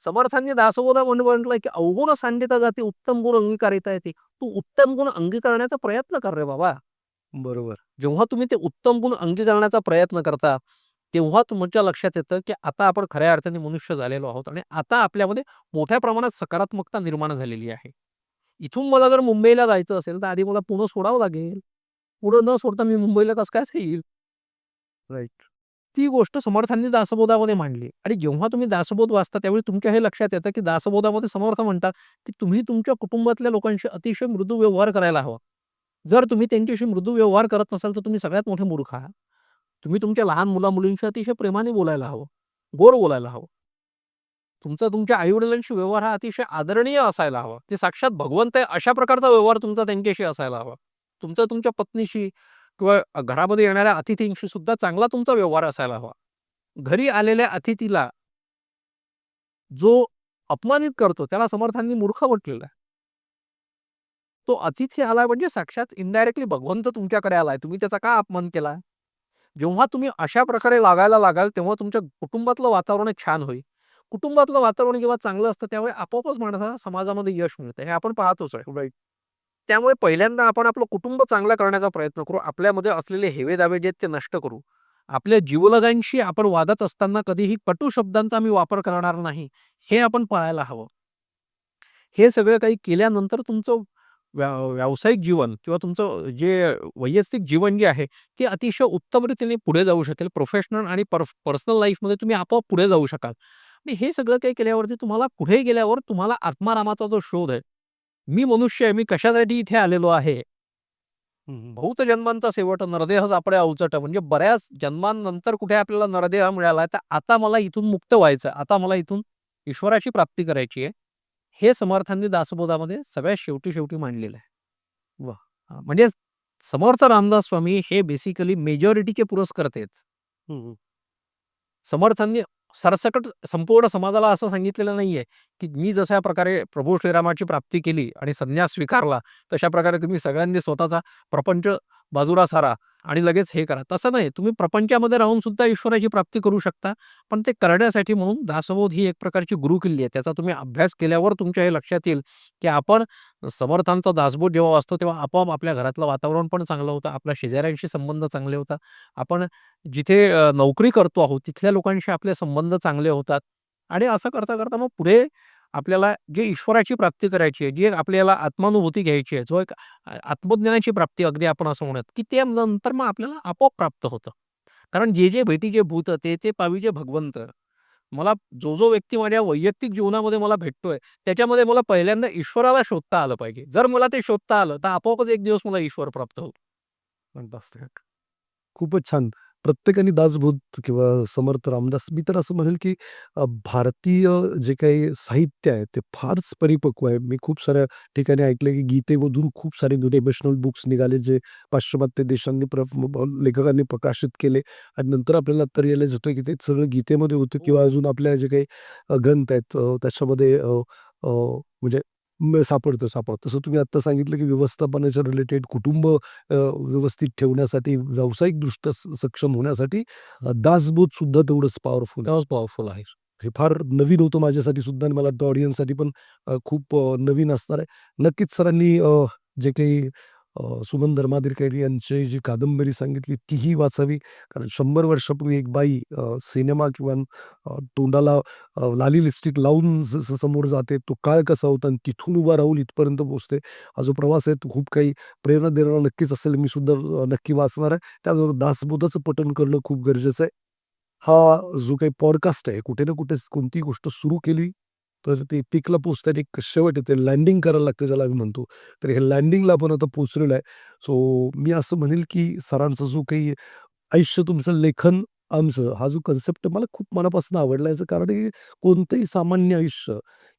समर्थांनी दासबोधा म्हणून म्हटलंय, की अवगुण सांडिता जाती, उत्तम गुण अंगीकारिता येते. तू उत्तम गुण अंगीकारण्याचा प्रयत्न कर रे बाबा. बरोबर. जेव्हा तुम्ही ते उत्तम गुण अंगीकरण्याचा प्रयत्न करता, तेव्हा तुमच्या लक्षात येतं, की आता आपण खऱ्या अर्थाने मनुष्य झालेलो आहोत आणि आता आपल्यामध्ये मोठ्या प्रमाणात सकारात्मकता निर्माण झालेली आहे. इथून मला जर मुंबईला जायचं असेल, तर आधी मला पुणे सोडावं लागेल. पुणे न सोडता मी मुंबईला कसं काय जाईल? राइट. ती गोष्ट समर्थांनी दासबोधामध्ये मांडली आणि जेव्हा तुम्ही दासबोध वाचता त्यावेळी तुमच्या हे लक्षात येतं, की दासबोधामध्ये समर्थ म्हणतात, की तुम्ही तुमच्या कुटुंबातल्या लोकांशी अतिशय मृदू व्यवहार करायला हवा. जर तुम्ही त्यांच्याशी मृदू व्यवहार करत नसाल, तर तुम्ही सगळ्यात मोठे मूर्ख आहात. तुम्ही तुमच्या लहान मुला-मुलींशी अतिशय प्रेमाने बोलायला हवं, गोड बोलायला हवं. तुमचा तुमच्या आई-वडिलांशी व्यवहार हा अतिशय आदरणीय असायला हवा. ते साक्षात भगवंत आहे अशा प्रकारचा व्यवहार तुमचा त्यांच्याशी असायला हवा. तुमचा तुमच्या पत्नीशी किंवा घरामध्ये येणाऱ्या अतिथींशी सुद्धा चांगला तुमचा व्यवहार असायला हवा. घरी आलेल्या अतिथीला जो अपमानित करतो त्याला समर्थांनी मूर्ख म्हटलेलं आहे. तो अतिथी आलाय म्हणजे साक्षात इनडायरेक्टली भगवंत तुमच्याकडे आलाय. तुम्ही त्याचा का अपमान केला? जेव्हा तुम्ही अशा प्रकारे वागायला लागाल, तेव्हा तुमच्या कुटुंबातलं वातावरण छान होईल. कुटुंबातलं वातावरण जेव्हा चांगलं असतं, त्यावेळी आपोआपच माणसाला समाजामध्ये यश मिळतं. हे आपण पाहतोच आहे. राइट. त्यामुळे पहिल्यांदा आपण आपलं कुटुंब चांगलं करण्याचा प्रयत्न करू. आपल्यामध्ये असलेले हेवे-दावे जे आहेत ते नष्ट करू. आपल्या जीवलगांशी आपण वादत असताना कधीही कटू शब्दांचा आम्ही वापर करणार नाही. हे आपण पाळायला हवं. हे सगळं काही केल्यानंतर तुमचं व्यावसायिक जीवन किंवा तुमचं जे वैयक्तिक जीवन जे आहे, ते अतिशय उत्तम रीतीने पुढे जाऊ शकेल. प्रोफेशनल आणि पर्सनल लाईफमध्ये तुम्ही आपोआप पुढे जाऊ शकाल. आणि हे सगळं काही केल्यावरती तुम्हाला पुढे गेल्यावर तुम्हाला आत्मारामाचा जो शोध आहे, मी मनुष्य आहे, मी कशासाठी इथे आलेलो आहे? बहुत जन्मांचा शेवट नरदेह सापडे अवचट. म्हणजे बऱ्याच जन्मांनंतर कुठे आपल्याला नरदेह मिळाला, तर आता मला इथून मुक्त व्हायचं, आता मला इथून ईश्वराची प्राप्ती करायची आहे. हे समर्थांनी दासबोधामध्ये सगळ्यात शेवटी शेवटी मांडलेलं आहे. वाह! म्हणजे समर्थ रामदास स्वामी हे बेसिकली मेजॉरिटीचे पुरस्कर्ते आहेत. समर्थांनी सरसकट संपूर्ण समाजाला असं सांगितलेलं नाहीये, की मी जशा प्रकारे प्रभू श्रीरामाची प्राप्ती केली आणि संन्यास स्वीकारला, तशा प्रकारे तुम्ही सगळ्यांनी स्वतःचा प्रपंच बाजूला सारा आणि लगेच हे करा. तसं नाही. तुम्ही प्रपंचामध्ये राहून सुद्धा ईश्वराची प्राप्ती करू शकता. पण ते करण्यासाठी म्हणून दासबोध ही एक प्रकारची गुरुकिल्ली आहे. त्याचा तुम्ही अभ्यास केल्यावर तुमच्या हे लक्षात येईल, की आपण समर्थांचा दासबोध जेव्हा वाचतो, तेव्हा आपोआप आपल्या घरातलं वातावरण पण चांगलं होतं. आपल्या शेजाऱ्यांशी संबंध चांगले होतात. आपण जिथे नोकरी करतो आहोत, तिथल्या लोकांशी आपले संबंध चांगले होतात आणि असं करता-करता मग पुढे आपल्याला जे ईश्वराची प्राप्ती करायची आहे, जी एक आपल्याला आत्मानुभूती घ्यायची आहे, जो एक आत्मज्ञानाची प्राप्ती अगदी आपण असं म्हणूयात, की ते नंतर मग आपल्याला आपोआप प्राप्त होतं. कारण जे जे भेटीचे भूत ते ते पाविजे भगवंत. मला जो व्यक्ती माझ्या वैयक्तिक जीवनामध्ये मला भेटतोय, त्याच्यामध्ये मला पहिल्यांदा ईश्वराला शोधता आलं पाहिजे. जर मला ते शोधता आलं, तर आपोआपच एक दिवस मला ईश्वर प्राप्त होईल. फॅन्टास्टिक. खूपच छान. प्रत्येकाने दासबोध किंवा समर्थ रामदास मी तर असं म्हणेल, की भारतीय जे काही साहित्य आहे ते फारच परिपक्व आहे. मी खूप साऱ्या ठिकाणी ऐकलं, की गीतेमधून खूप सारे डिव्होशनल बुक्स निघाले, जे पाश्चिमात्य देशांनी लेखकांनी प्रकाशित केले आणि नंतर आपल्याला आता रिअलाईज होतं, की ते सगळं गीतेमध्ये होतं किंवा अजून आपल्या जे काही ग्रंथ आहेत त्याच्यामध्ये म्हणजे सापडतं. तसं तुम्ही आत्ता सांगितलं, की व्यवस्थापनाच्या रिलेटेड कुटुंब व्यवस्थित ठेवण्यासाठी, व्यावसायिकदृष्ट्या सक्षम होण्यासाठी दासबोध सुद्धा तेवढंच पॉवरफुल आहे. तेव्हाच पॉवरफुल आहे. हे फार नवीन होतं माझ्यासाठी सुद्धा आणि मला वाटतं ऑडियन्ससाठी पण खूप नवीन असणार आहे. नक्कीच सरांनी जे काही सुमन धर्माधिकारी यांची जी कादंबरी सांगितली तीही वाचावी. कारण 100 वर्षापूर्वी एक बाई सिनेमा किंवा तोंडाला लाली लिपस्टिक लावून जसं समोर जाते, तो काळ कसा होता आणि तिथून उभा राहून इथपर्यंत पोहोचते. हा जो प्रवास आहे तो खूप काही प्रेरणा देणारा नक्कीच असेल. मी सुद्धा नक्की वाचणार आहे. त्याचबरोबर दासबोधाचं पठण करणं खूप गरजेचं आहे. हा जो काही पॉडकास्ट आहे, कुठे ना कुठे कोणतीही गोष्ट सुरू केली, तर ते पीकला पोहोचताना एक शेवट येते, लँडिंग करायला लागतं ज्याला आम्ही म्हणतो. तर हे लँडिंगला आपण आता पोहोचलेलो आहे. सो मी असं म्हणेल, की सरांचा जो काही आयुष्य तुमचं लेखन आमचं हा जो कन्सेप्ट मला खूप मनापासून आवडला. याचं कारण आहे, की कोणतंही सामान्य आयुष्य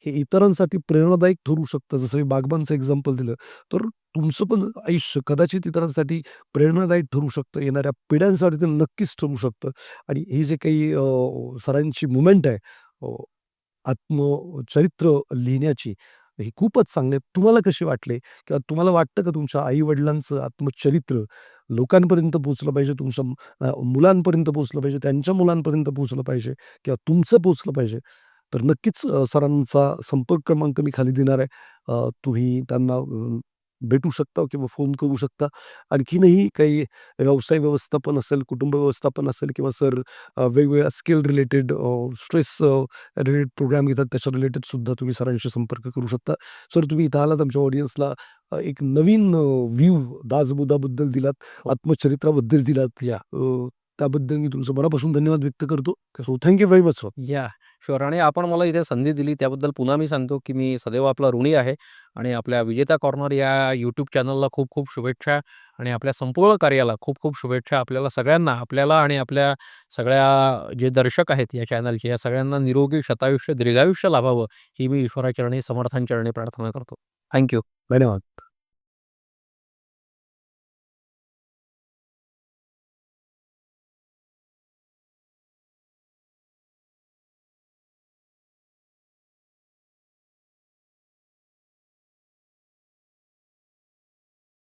हे इतरांसाठी प्रेरणादायक ठरू शकतं. जसं मी बागबानचं एक्झाम्पल दिलं, तर तुमचं पण आयुष्य कदाचित इतरांसाठी प्रेरणादायक ठरू शकतं. येणाऱ्या पिढ्यांसाठी ते नक्कीच ठरू शकतं. आणि ही जे काही सरांची मुव्हमेंट आहे आत्मचरित्र लिहिण्याची, ही खूपच चांगली आहे. तुम्हाला कशी वाटली? किंवा तुम्हाला वाटतं का तुमच्या आई-वडिलांचं आत्मचरित्र लोकांपर्यंत पोहोचलं पाहिजे, तुमच्या मुलांपर्यंत पोहोचलं पाहिजे, त्यांच्या मुलांपर्यंत पोहोचलं पाहिजे किंवा तुमचं पोहोचलं पाहिजे? तर नक्कीच सरांचा संपर्क क्रमांक मी खाली देणार आहे. तुम्ही त्यांना भेटू शकता किंवा फोन करू शकता. आणखीनही काही व्यवसाय व्यवस्थापन असेल, कुटुंब व्यवस्थापन असेल किंवा सर वेगवेगळ्या skill related stress related program घेतात, त्याच्या रिलेटेड सुद्धा तुम्ही सरांशी संपर्क करू शकता. सर तुम्ही इथं आलात आमच्या ऑडियन्सला एक नवीन व्ह्यू दासबोधाबद्दल दिलात, आत्मचरित्राबद्दल दिलात. त्याबद्दल मी तुमचं मनापासून धन्यवाद व्यक्त करतो. So thank you very much sir. या शुअर. आणि आपण मला इथे संधी दिली त्याबद्दल पुन्हा मी सांगतो, की मी सदैव आपला ऋणी आहे आणि आपल्या विजेता कॉर्नर या यूट्यूब चॅनलला खूप खूप शुभेच्छा आणि आपल्या संपूर्ण कार्याला खूप खूप शुभेच्छा. आपल्याला सगळ्यांना, आपल्याला आणि आपल्या सगळ्या जे दर्शक आहेत या चॅनलचे, या सगळ्यांना निरोगी शतायुष्य, दीर्घायुष्य लाभावं ही मी ईश्वराचरणी, समर्थांचरणी प्रार्थना करतो. Thank you. धन्यवाद.